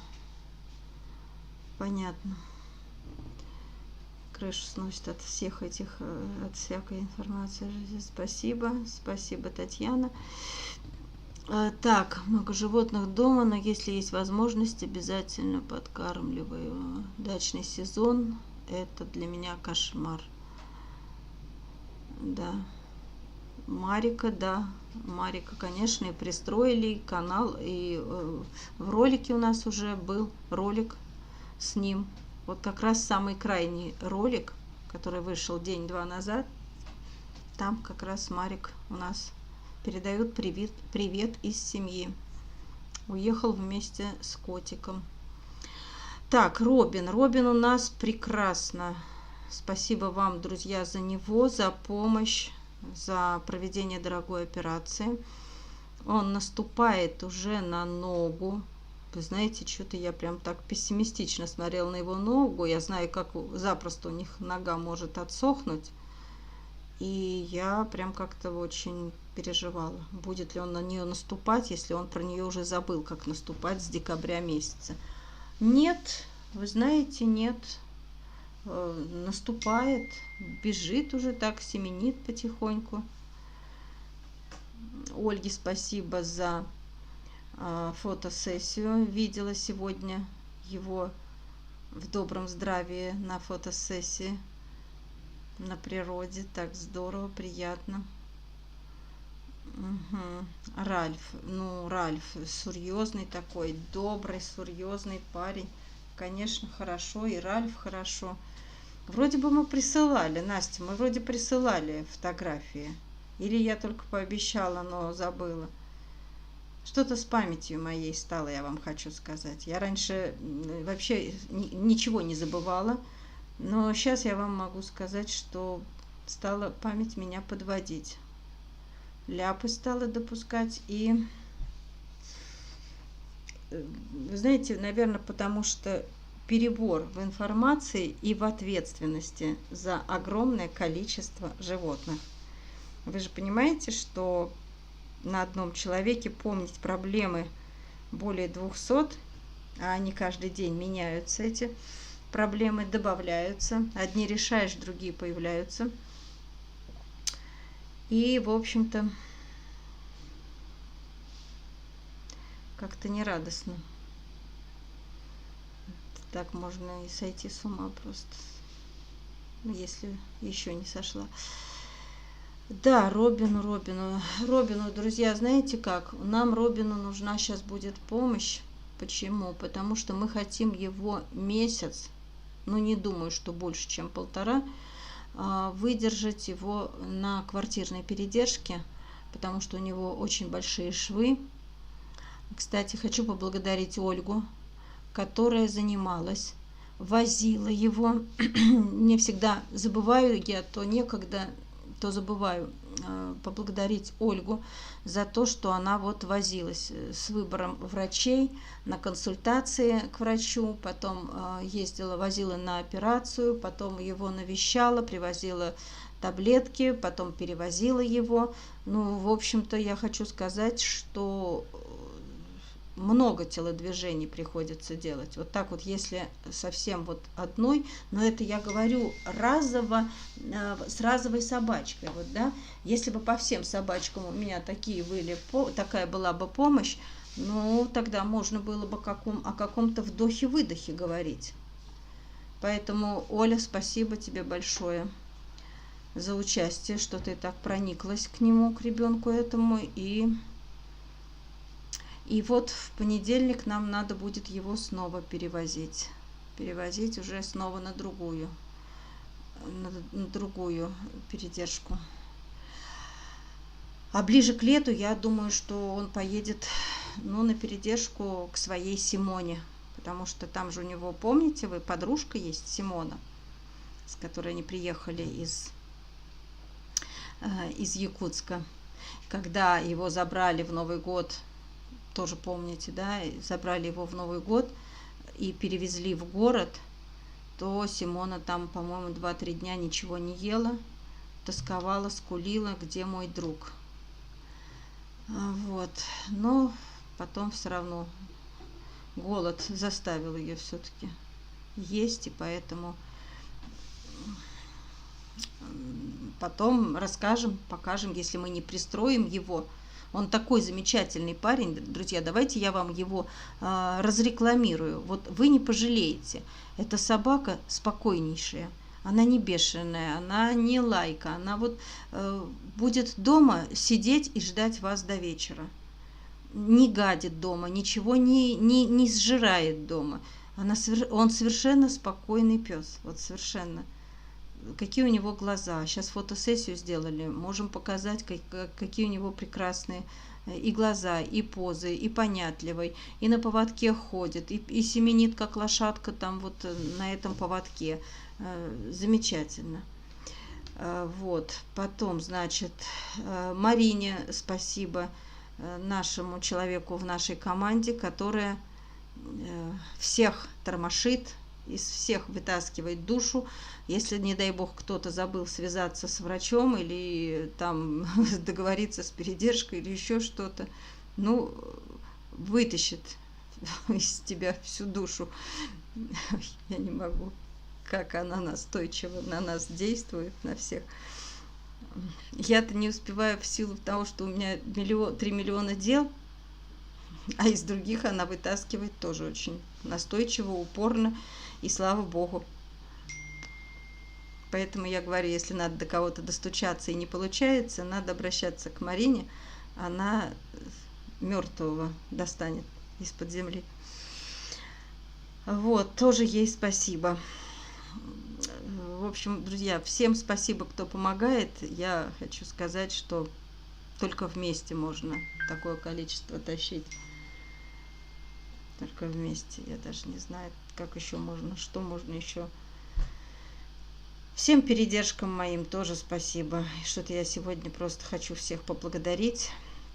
Понятно. Крышу сносит от всех этих, от всякой информации. Спасибо, Татьяна. Так, много животных дома, но если есть возможность, обязательно подкармливаю. Дачный сезон – это для меня кошмар. Да. Марика, да. Марика, конечно, и пристроили канал, и в ролике у нас уже был ролик с ним. Вот как раз самый крайний ролик, который вышел день-два назад, там как раз Марик у нас передает привет из семьи. Уехал вместе с котиком. Так, Робин у нас прекрасно. Спасибо вам, друзья, за него, за помощь, за проведение дорогой операции. Он наступает уже на ногу. Вы знаете, что-то я прям так пессимистично смотрела на его ногу. Я знаю, как запросто у них нога может отсохнуть. И я прям как-то очень переживала, будет ли он на нее наступать, если он про нее уже забыл, как наступать с декабря месяца. Нет, вы знаете, нет. Наступает, бежит уже так, семенит потихоньку. Ольге спасибо за фотосессию. Видела сегодня его в добром здравии на фотосессии на природе. Так здорово, приятно. Угу. Ральф серьезный такой, добрый, серьезный парень. Конечно, хорошо, и Ральф хорошо. Вроде бы мы присылали, Настя, мы вроде присылали фотографии. Или я только пообещала, но забыла. Что-то с памятью моей стало, я вам хочу сказать. Я раньше вообще ничего не забывала, но сейчас я вам могу сказать, что стала память меня подводить. Ляпы стала допускать, и вы знаете, наверное, потому что перебор в информации и в ответственности за огромное количество животных. Вы же понимаете, что на одном человеке помнить проблемы более 200, а они каждый день меняются, эти проблемы добавляются. Одни решаешь, другие появляются. И, в общем-то, как-то нерадостно. Так можно и сойти с ума просто, если еще не сошла. Да, Робину, друзья, знаете как? Нам Робину нужна сейчас будет помощь. Почему? Потому что мы хотим его месяц, ну не думаю, что больше, чем 1,5, выдержать его на квартирной передержке, потому что у него очень большие швы. Кстати, хочу поблагодарить Ольгу, которая занималась, возила его. Не всегда забываю я, то некогда, то забываю поблагодарить Ольгу за то, что она вот возилась с выбором врачей на консультации к врачу, потом возила на операцию, потом его навещала, привозила таблетки, потом перевозила его. Ну, в общем-то, я хочу сказать, что много телодвижений приходится делать. Вот так вот, если совсем вот одной, но это я говорю разово, с разовой собачкой, вот, да. Если бы по всем собачкам у меня такая была бы помощь, ну, тогда можно было бы о каком-то вдохе-выдохе говорить. Поэтому, Оля, спасибо тебе большое за участие, что ты так прониклась к нему, к ребенку этому. И вот в понедельник нам надо будет его снова перевозить. Перевозить уже снова на другую передержку. А ближе к лету, я думаю, что он поедет, ну, на передержку к своей Симоне. Потому что там же у него, помните вы, подружка есть, Симона, с которой они приехали из Якутска. Когда его забрали в Новый год, тоже помните, да, забрали его в Новый год и перевезли в город, то Симона там, по-моему, 2-3 дня ничего не ела, тосковала, скулила, где мой друг. Вот, но потом все равно голод заставил ее все-таки есть, и поэтому потом расскажем, покажем, если мы не пристроим его. Он такой замечательный парень, друзья, давайте я вам его разрекламирую. Вот вы не пожалеете. Эта собака спокойнейшая, она не бешеная, она не лайка, она вот будет дома сидеть и ждать вас до вечера. Не гадит дома, ничего не сжирает дома. Он совершенно спокойный пес, вот совершенно. Какие у него глаза. Сейчас фотосессию сделали, можем показать, какие у него прекрасные и глаза, и позы, и понятливый, и на поводке ходит, и семенит, как лошадка там вот на этом поводке. Замечательно. Вот, потом, значит, Марине спасибо, нашему человеку в нашей команде, которая всех тормошит, из всех вытаскивает душу. Если, не дай бог, кто-то забыл связаться с врачом или там договориться с передержкой или еще что-то, ну, вытащит из тебя всю душу. Я не могу, как она настойчиво на нас действует, на всех. Я-то не успеваю в силу того, что у меня 3 миллиона дел, а из других она вытаскивает тоже очень настойчиво, упорно, и слава богу. Поэтому я говорю, если надо до кого-то достучаться и не получается, надо обращаться к Марине, она мертвого достанет из-под земли. Вот, тоже ей спасибо. В общем, друзья, всем спасибо, кто помогает. Я хочу сказать, что только вместе можно такое количество тащить. Только вместе. Я даже не знаю, как еще можно, что можно еще. Всем передержкам моим тоже спасибо. Что-то я сегодня просто хочу всех поблагодарить,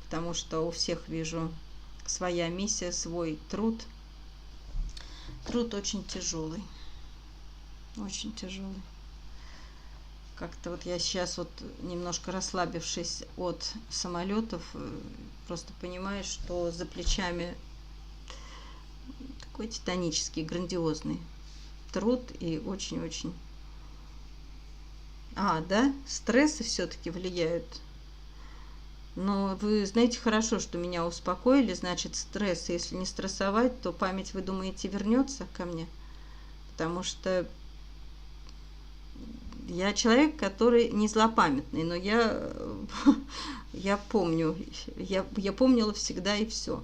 потому что у всех вижу своя миссия, свой труд. Труд очень тяжелый. Очень тяжелый. Как-то вот я сейчас вот немножко расслабившись от самолетов, просто понимаю, что за плечами такой титанический, грандиозный труд и очень-очень... Да, стрессы все-таки влияют. Но вы знаете хорошо, что меня успокоили, значит, стресс. Если не стрессовать, то память, вы думаете, вернется ко мне? Потому что я человек, который не злопамятный, но я помню, я помнила всегда и все.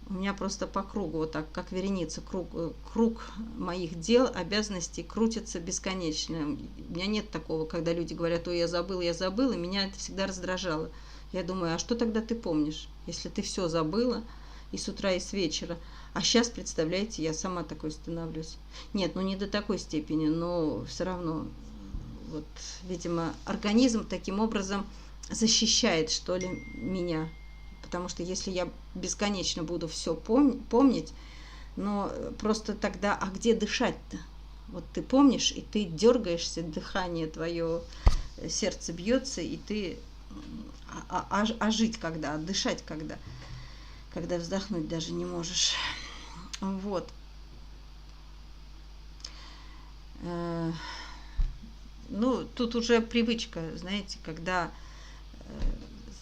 У меня просто по кругу, вот так, как вереница, круг моих дел, обязанностей крутится бесконечно. У меня нет такого, когда люди говорят, ой, я забыл, и меня это всегда раздражало. Я думаю, а что тогда ты помнишь, если ты все забыла и с утра, и с вечера? А сейчас, представляете, я сама такой становлюсь. Нет, ну не до такой степени, но все равно, вот, видимо, организм таким образом защищает, что ли, меня. Потому что если я бесконечно буду все помнить, но просто тогда, а где дышать-то? Вот ты помнишь, и ты дергаешься, дыхание твое сердце бьется, и ты жить когда, дышать когда вздохнуть даже не можешь. Вот. Ну, тут уже привычка, знаете, когда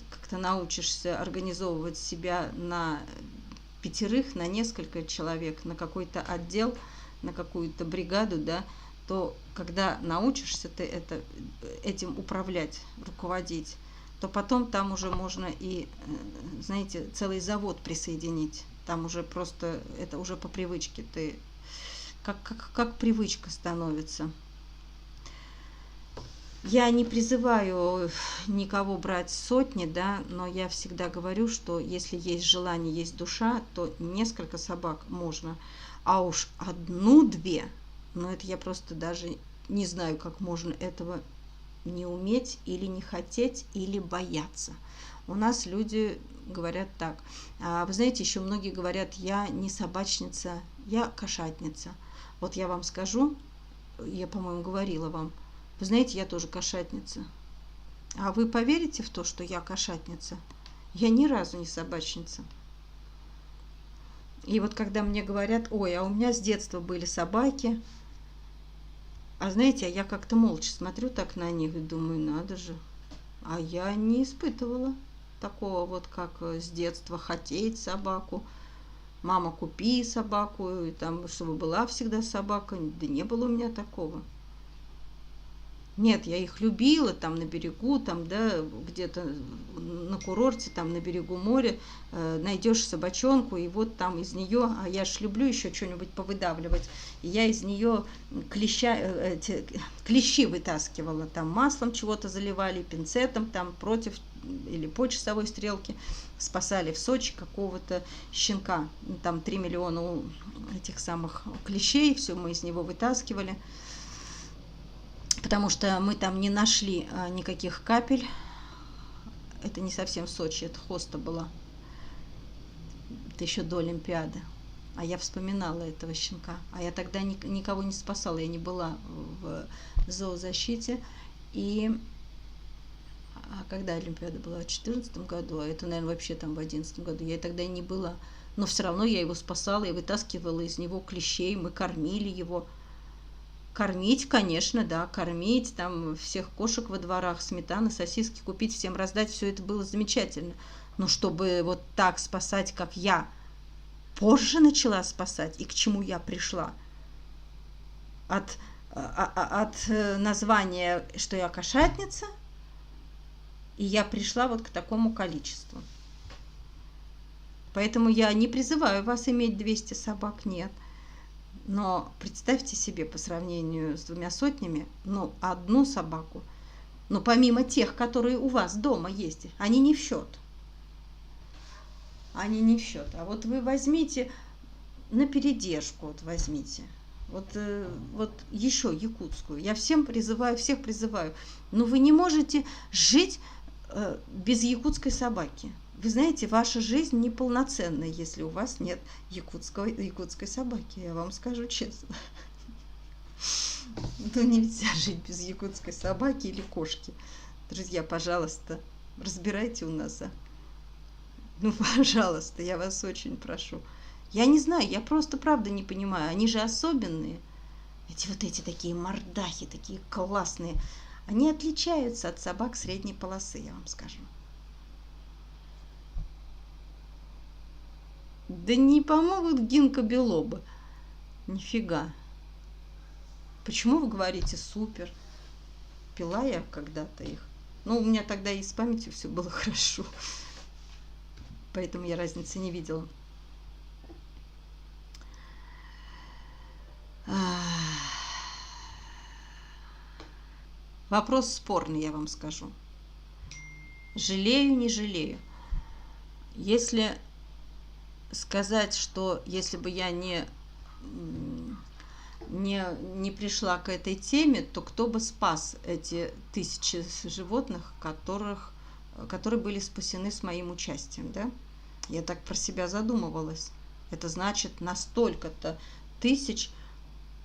как-то научишься организовывать себя на 5, на несколько человек, на какой-то отдел, на какую-то бригаду, да, то когда научишься ты этим управлять, руководить, то потом там уже можно и, знаете, целый завод присоединить. Там уже просто, это уже по привычке, ты как привычка становится. Я не призываю никого брать сотни, да, но я всегда говорю, что если есть желание, есть душа, то несколько собак можно, а уж 1-2, ну это я просто даже не знаю, как можно этого не уметь или не хотеть, или бояться. У нас люди говорят так. Вы знаете, еще многие говорят, я не собачница, я кошатница. Вот я вам скажу, я, по-моему, говорила вам, вы знаете, я тоже кошатница. А вы поверите в то, что я кошатница? Я ни разу не собачница. И вот когда мне говорят, ой, а у меня с детства были собаки, а знаете, я как-то молча смотрю так на них и думаю, надо же. А я не испытывала такого вот, как с детства хотеть собаку. Мама, купи собаку, и там, чтобы была всегда собака. Да не было у меня такого. Нет, я их любила там на берегу, там, да, где-то на курорте, там на берегу моря, найдешь собачонку, и вот там из нее, а я ж люблю еще что-нибудь повыдавливать, и я из нее клещи вытаскивала, там маслом чего-то заливали, пинцетом там против или по часовой стрелке спасали в Сочи какого-то щенка, там 3 миллиона этих самых клещей, все мы из него вытаскивали. Потому что мы там не нашли никаких капель. Это не совсем Сочи, это Хоста была. Это еще до Олимпиады. А я вспоминала этого щенка. А я тогда никого не спасала, я не была в зоозащите. И когда Олимпиада была? В 2014 году, а это, наверное, вообще там в 2011 году. Я тогда и не была. Но все равно я его спасала, я вытаскивала из него клещей, мы кормили его. Кормить, конечно, да, кормить, там всех кошек во дворах, сметаны, сосиски купить, всем раздать, все это было замечательно. Но чтобы вот так спасать, как я позже начала спасать, и к чему я пришла, от названия, что я кошатница, и я пришла вот к такому количеству. Поэтому я не призываю вас иметь 200 собак, нет. Но представьте себе, по сравнению с 2 сотнями, ну, 1 собаку, но помимо тех, которые у вас дома есть, они не в счет. Они не в счет. А вот вы возьмите на передержку, вот возьмите. Вот еще якутскую. Я всех призываю. Но вы не можете жить без якутской собаки. Вы знаете, ваша жизнь неполноценна, если у вас нет якутской собаки, я вам скажу честно. Ну, нельзя жить без якутской собаки или кошки. Друзья, пожалуйста, разбирайте у нас. Ну, пожалуйста, я вас очень прошу. Я не знаю, я просто правда не понимаю. Они же особенные. Эти такие мордахи, такие классные. Они отличаются от собак средней полосы, я вам скажу. Да не помогут гинкобелобы. Нифига. Почему вы говорите супер? Пила я когда-то их. Ну, у меня тогда и с памятью все было хорошо. Поэтому я разницы не видела. Вопрос спорный, я вам скажу. Жалею, не жалею. Если сказать, что если бы я не пришла к этой теме, то кто бы спас эти 1000 животных, которые были спасены с моим участием, да? Я так про себя задумывалась. Это значит, на столько-то тысяч,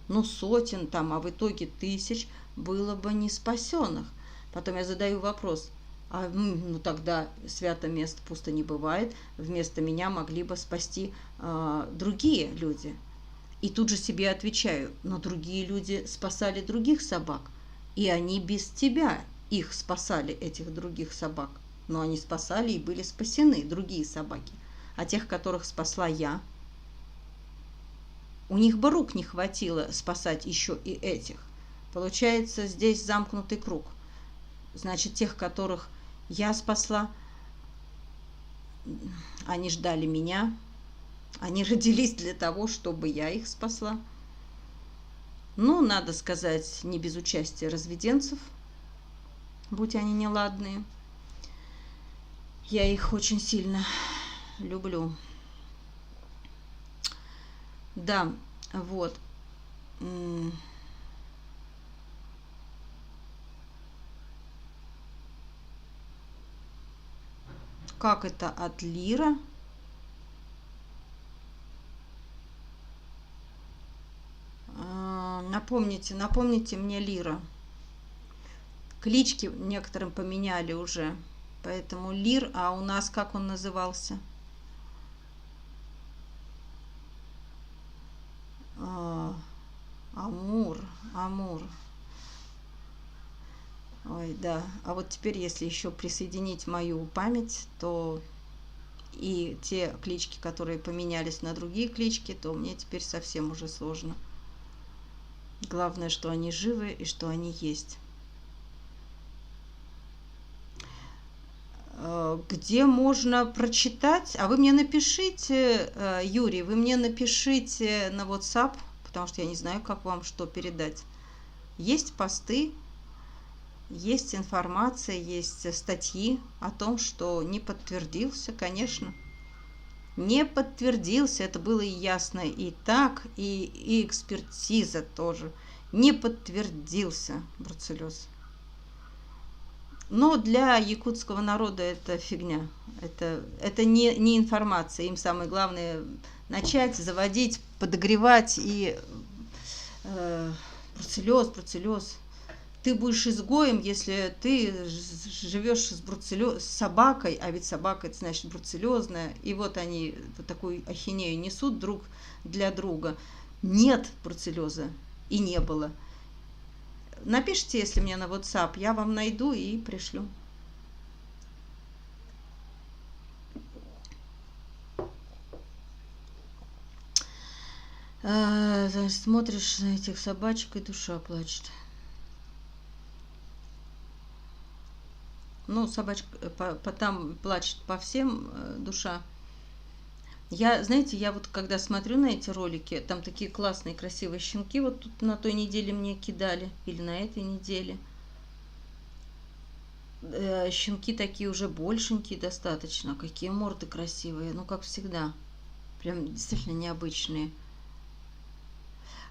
ну, сотен там, а в итоге 1000 было бы не спасенных. Потом я задаю вопрос, ну тогда свято мест пусто не бывает, вместо меня могли бы спасти другие люди. И тут же себе отвечаю, но другие люди спасали других собак, и они без тебя их спасали, этих других собак. Но они спасали и были спасены, другие собаки. А тех, которых спасла я, у них бы рук не хватило спасать еще и этих. Получается, здесь замкнутый круг. Значит, тех, которых я спасла, они ждали меня, они родились для того, чтобы я их спасла. Ну, надо сказать, не без участия разведенцев, будь они неладные. Я их очень сильно люблю. Да, вот. Как это от Лира? Напомните мне Лира. Клички некоторым поменяли уже. Поэтому Лир, а у нас как он назывался? Амур. Ой, да. А вот теперь, если еще присоединить мою память, то и те клички, которые поменялись на другие клички, то мне теперь совсем уже сложно. Главное, что они живы и что они есть. Где можно прочитать? А вы мне напишите, Юрий, вы мне напишите на WhatsApp, потому что я не знаю, как вам что передать. Есть посты, есть информация, есть статьи о том, что не подтвердился, конечно. Не подтвердился, это было и ясно и так, и экспертиза тоже. Не подтвердился бруцеллез. Но для якутского народа это фигня. Это не информация. Им самое главное начать заводить, подогревать и бруцеллез. Ты будешь изгоем, если ты живешь с собакой, а ведь собака это значит бруцеллезная. И вот они вот такую ахинею несут друг для друга. Нет бруцеллеза и не было. Напишите, если мне на WhatsApp, я вам найду и пришлю. Смотришь на этих собачек, и душа плачет. Ну, собачка там плачет по всем душа. Знаете, я вот когда смотрю на эти ролики, там такие классные, красивые щенки, вот тут на той неделе мне кидали, или на этой неделе. Щенки такие уже большенькие достаточно, какие морды красивые, ну, как всегда, прям действительно необычные.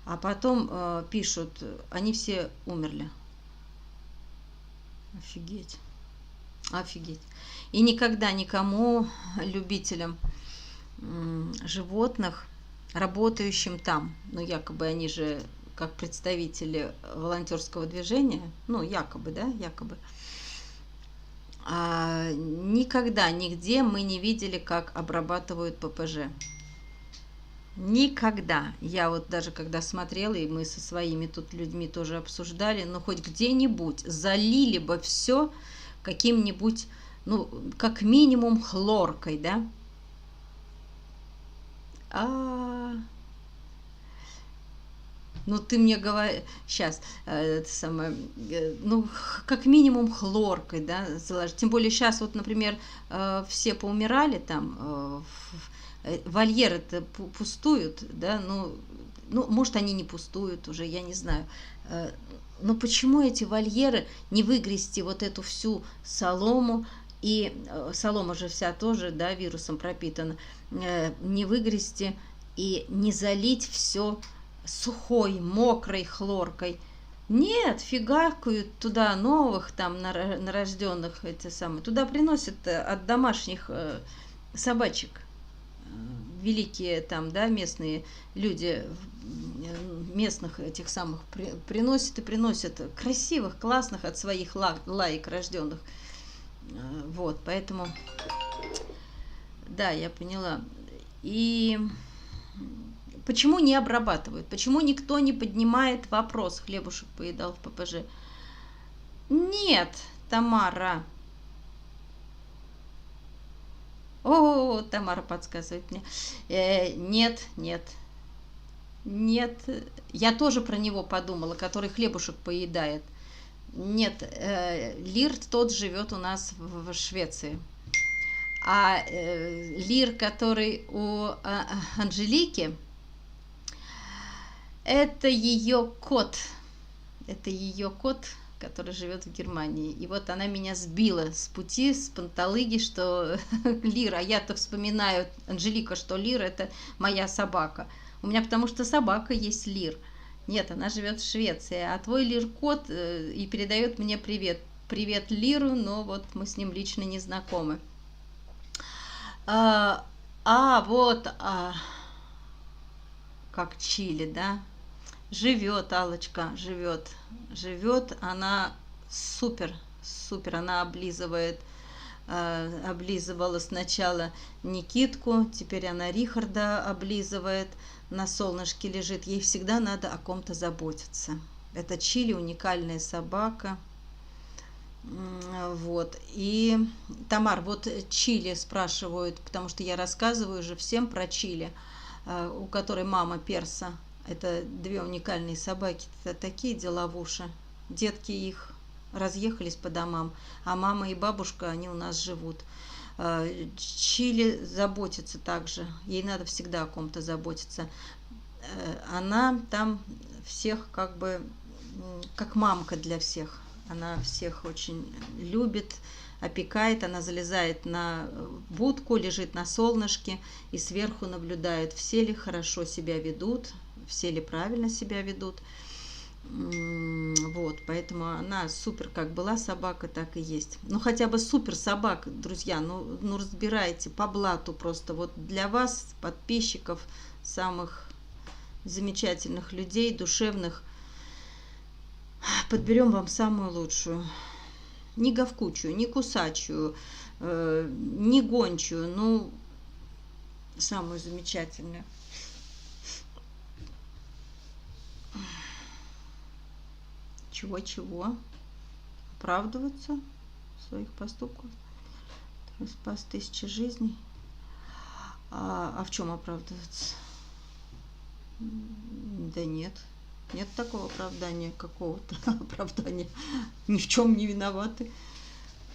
А потом пишут, они все умерли. Офигеть. Офигеть. И никогда никому, любителям животных, работающим там, ну, якобы они же как представители волонтерского движения, ну, якобы, да, якобы, никогда, нигде мы не видели, как обрабатывают ППЖ. Никогда. Я вот даже когда смотрела, и мы со своими тут людьми тоже обсуждали, но хоть где-нибудь залили бы все каким-нибудь, ну, как минимум хлоркой, да? Ну, ты мне говоришь, сейчас, это самое, ну, как минимум хлоркой, да, заложить. Тем более сейчас, вот, например, все поумирали там, вольеры-то пустуют, да, ну, может, они не пустуют уже, я не знаю. Но почему эти вольеры не выгрести вот эту всю солому, и солома же вся тоже, да, вирусом пропитана, не выгрести и не залить все сухой, мокрой хлоркой? Нет, фигакают туда новых там нарожденных, эти самые, туда приносят от домашних собачек великие там, да, местные люди, местных этих самых приносят и приносят красивых, классных от своих лаек рожденных. Вот, поэтому, да, я поняла. И почему не обрабатывают? Почему никто не поднимает вопрос? Хлебушек поедал в ППЖ. Нет, Тамара. О, Тамара подсказывает мне. Нет, нет. Нет, я тоже про него подумала, который хлебушек поедает. Нет, Лир тот живет у нас в Швеции. А Лир, который у Анжелики, это ее кот. Это ее кот, который живет в Германии. И вот она меня сбила с пути, с панталыги, что Лир, а я-то вспоминаю, Анжелика, что Лир это моя собака. У меня потому что собака есть Лир. Нет, она живет в Швеции, а твой Лир кот и передает мне привет. Привет Лиру, но вот мы с ним лично не знакомы. Как Чили, да? Живет Аллочка, живет. Она супер, она облизывала сначала Никитку, теперь она Рихарда облизывает, на солнышке лежит. Ей всегда надо о ком-то заботиться. Это Чили, уникальная собака. Вот. И, Тамар, вот Чили спрашивают, потому что я рассказываю уже всем про Чили, у которой мама перса. Это две уникальные собаки, это такие деловуши. Детки их разъехались по домам, а мама и бабушка, они у нас живут. Чили заботится также, ей надо всегда о ком-то заботиться. Она там всех как бы, как мамка для всех. Она всех очень любит, опекает, она залезает на будку, лежит на солнышке и сверху наблюдает, все ли хорошо себя ведут, все ли правильно себя ведут. Вот, поэтому она супер, как была собака, так и есть. Ну, хотя бы супер собака, друзья, ну разбирайте по блату просто. Вот для вас, подписчиков, самых замечательных людей, душевных, подберем вам самую лучшую. Не говкучую, не кусачую, не гончую, ну, самую замечательную. Чего? Оправдываться в своих поступках? Спас 1000 жизней. А в чем оправдываться? Да нет. Нет такого оправдания, какого-то оправдания. Ни в чем не виноваты.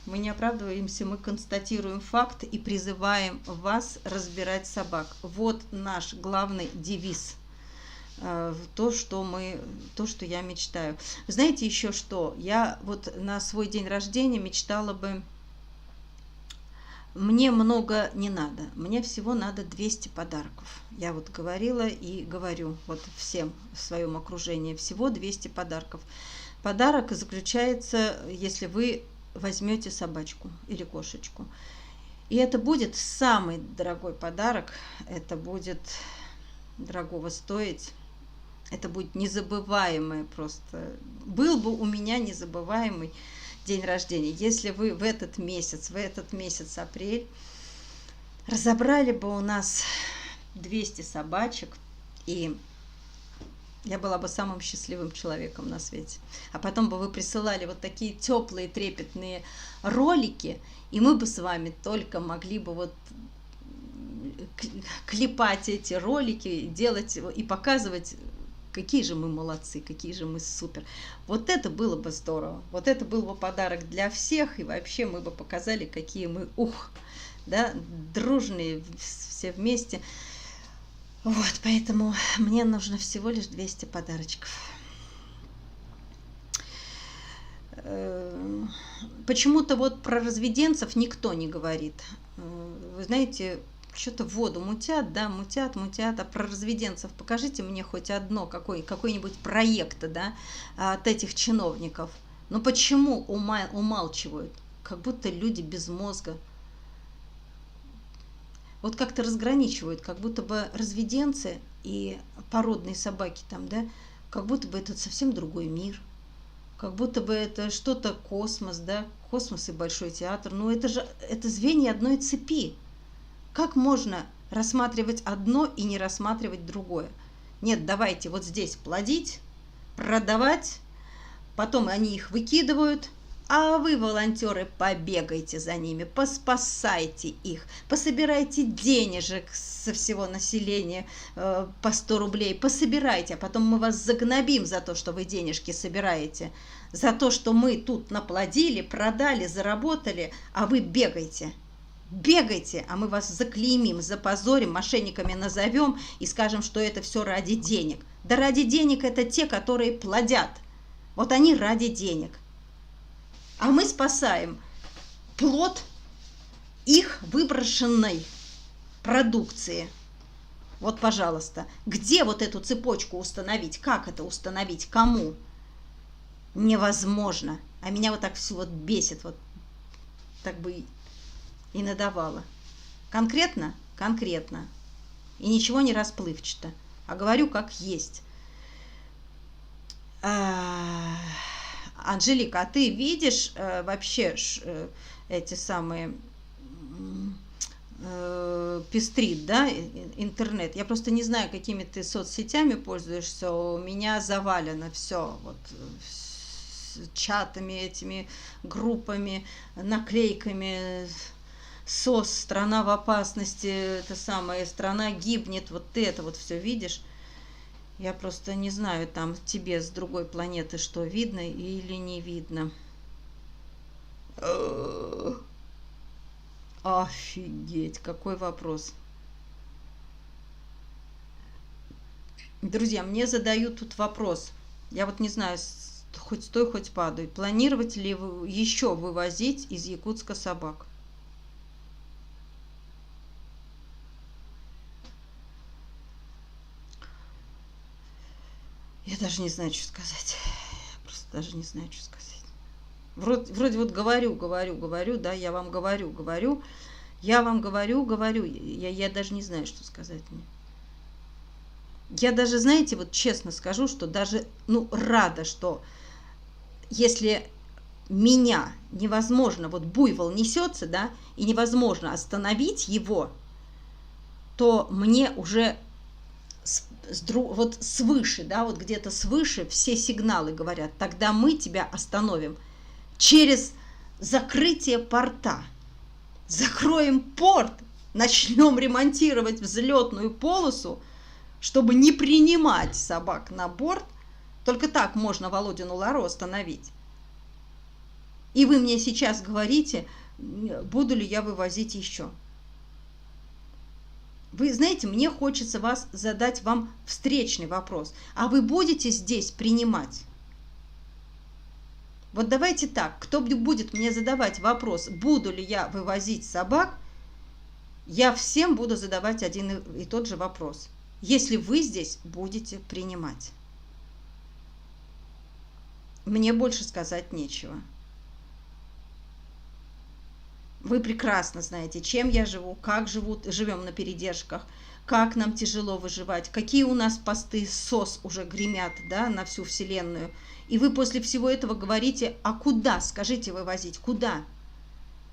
Мы не оправдываемся, мы констатируем факт и призываем вас разбирать собак. Вот наш главный девиз. То, что я мечтаю. Знаете еще что? Я вот на свой день рождения мечтала бы... Мне много не надо. Мне всего надо 200 подарков. Я вот говорила и говорю вот всем в своем окружении. Всего 200 подарков. Подарок заключается, если вы возьмете собачку или кошечку. И это будет самый дорогой подарок. Это будет дорогого стоить. Это будет незабываемое просто. Был бы у меня незабываемый день рождения, если вы в этот месяц апрель, разобрали бы у нас 200 собачек, и я была бы самым счастливым человеком на свете. А потом бы вы присылали вот такие теплые, трепетные ролики, и мы бы с вами только могли бы вот клепать эти ролики, делать и показывать, какие же мы молодцы, какие же мы супер. Вот это было бы здорово. Вот это был бы подарок для всех. И вообще мы бы показали, какие мы, да, дружные все вместе. Вот, поэтому мне нужно всего лишь 200 подарочков. Почему-то вот про разведенцев никто не говорит. Вы знаете, что-то воду мутят, да, мутят, а про разведенцев покажите мне хоть одно, какой-нибудь проект, да, от этих чиновников. Но почему умалчивают? Как будто люди без мозга. вот как-то разграничивают, как будто бы разведенцы и породные собаки там, да, как будто бы это совсем другой мир, как будто бы это что-то космос, да, космос и Большой театр. Ну это же, это звенья одной цепи. Как можно рассматривать одно и не рассматривать другое? Нет, давайте вот здесь плодить, продавать, потом они их выкидывают, а вы, волонтеры, побегайте за ними, поспасайте их, пособирайте денежек со всего населения по 100 рублей, пособирайте, а потом мы вас загнобим за то, что вы денежки собираете, за то, что мы тут наплодили, продали, заработали, а вы бегайте. Бегайте, а мы вас заклеймим, запозорим, мошенниками назовем и скажем, что это все ради денег. Да ради денег это те, которые плодят. Вот они ради денег. А мы спасаем плод их выброшенной продукции. Вот, пожалуйста, где вот эту цепочку установить? Как это установить? Кому? Невозможно. А меня вот так все вот бесит, вот так бы и надавало. Конкретно? Конкретно. И ничего не расплывчато. А говорю как есть. Анжелика, а ты видишь вообще эти самые пестрит, да, интернет? Я просто не знаю, какими ты соцсетями пользуешься. У меня завалено все вот чатами, этими группами, наклейками. СОС, страна в опасности, это самое, страна гибнет. Вот ты это вот все видишь. Я просто не знаю, там тебе с другой планеты что, видно или не видно. Офигеть, какой вопрос. Друзья, мне задают тут вопрос. Я вот не знаю, хоть стой, хоть падай. Планировать ли еще вывозить из Якутска собак? Я даже не знаю, что сказать. Я просто даже не знаю, что сказать. Вроде вот говорю, да, я вам говорю. Я вам говорю. Я даже не знаю, что сказать мне. Я даже, знаете, вот честно скажу, что даже, ну, рада, что если меня невозможно, вот буйвол несется, да, и невозможно остановить его, то мне уже вот свыше, да, вот где-то свыше все сигналы говорят, тогда мы тебя остановим через закрытие порта. Закроем порт, начнем ремонтировать взлетную полосу, чтобы не принимать собак на борт. Только так можно Володину Лару остановить. И вы мне сейчас говорите, буду ли я вывозить еще. Вы знаете, мне хочется задать вам встречный вопрос. А вы будете здесь принимать? Вот давайте так, кто будет мне задавать вопрос, буду ли я вывозить собак, я всем буду задавать один и тот же вопрос. Если вы здесь будете принимать. Мне больше сказать нечего. Вы прекрасно знаете, чем я живу, как живем на передержках, как нам тяжело выживать, какие у нас посты СОС уже гремят, да, на всю вселенную. И вы после всего этого говорите, а куда, скажите, вывозить, куда?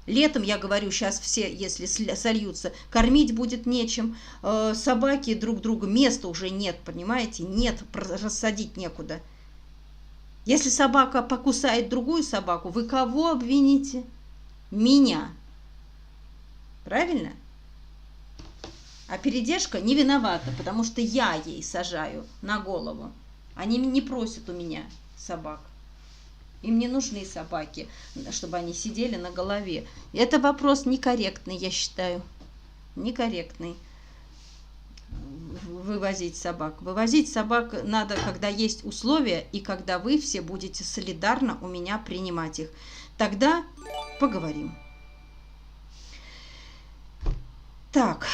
Летом, я говорю, сейчас все, если сольются, кормить будет нечем, собаки друг друга, места уже нет, понимаете, нет, рассадить некуда. Если собака покусает другую собаку, вы кого обвините? Меня. Правильно? А передержка не виновата, потому что я ей сажаю на голову. Они не просят у меня собак. Им не нужны собаки, чтобы они сидели на голове. Это вопрос некорректный, я считаю. Некорректный. Вывозить собак. Вывозить собак надо, когда есть условия, и когда вы все будете солидарно у меня принимать их. Тогда поговорим. Так,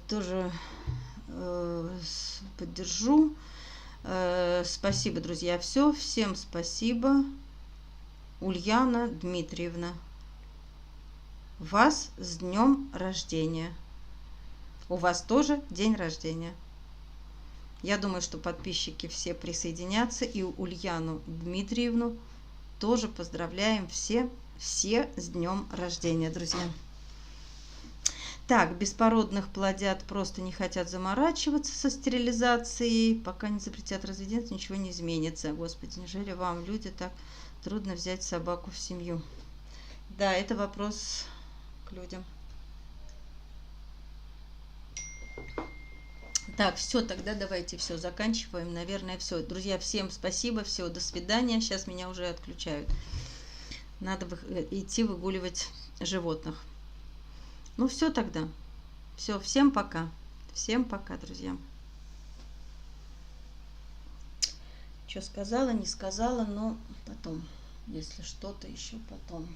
тоже поддержу. Спасибо, друзья, все. Всем спасибо. Ульяна Дмитриевна. вас с днем рождения. У вас тоже день рождения. Я думаю, что подписчики все присоединятся. И Ульяну Дмитриевну тоже поздравляем все с днем рождения, друзья. Так, беспородных плодят, просто не хотят заморачиваться со стерилизацией. Пока не запретят разведение, ничего не изменится. Господи, неужели вам, люди, так трудно взять собаку в семью? Да, это вопрос к людям. Так, все, тогда давайте все, заканчиваем. Наверное, все. Друзья, всем спасибо, все, до свидания. Сейчас меня уже отключают. Надо идти выгуливать животных. Ну, все тогда. Все, всем пока. Всем пока, друзья. Что сказала, не сказала, но потом, если что-то еще потом.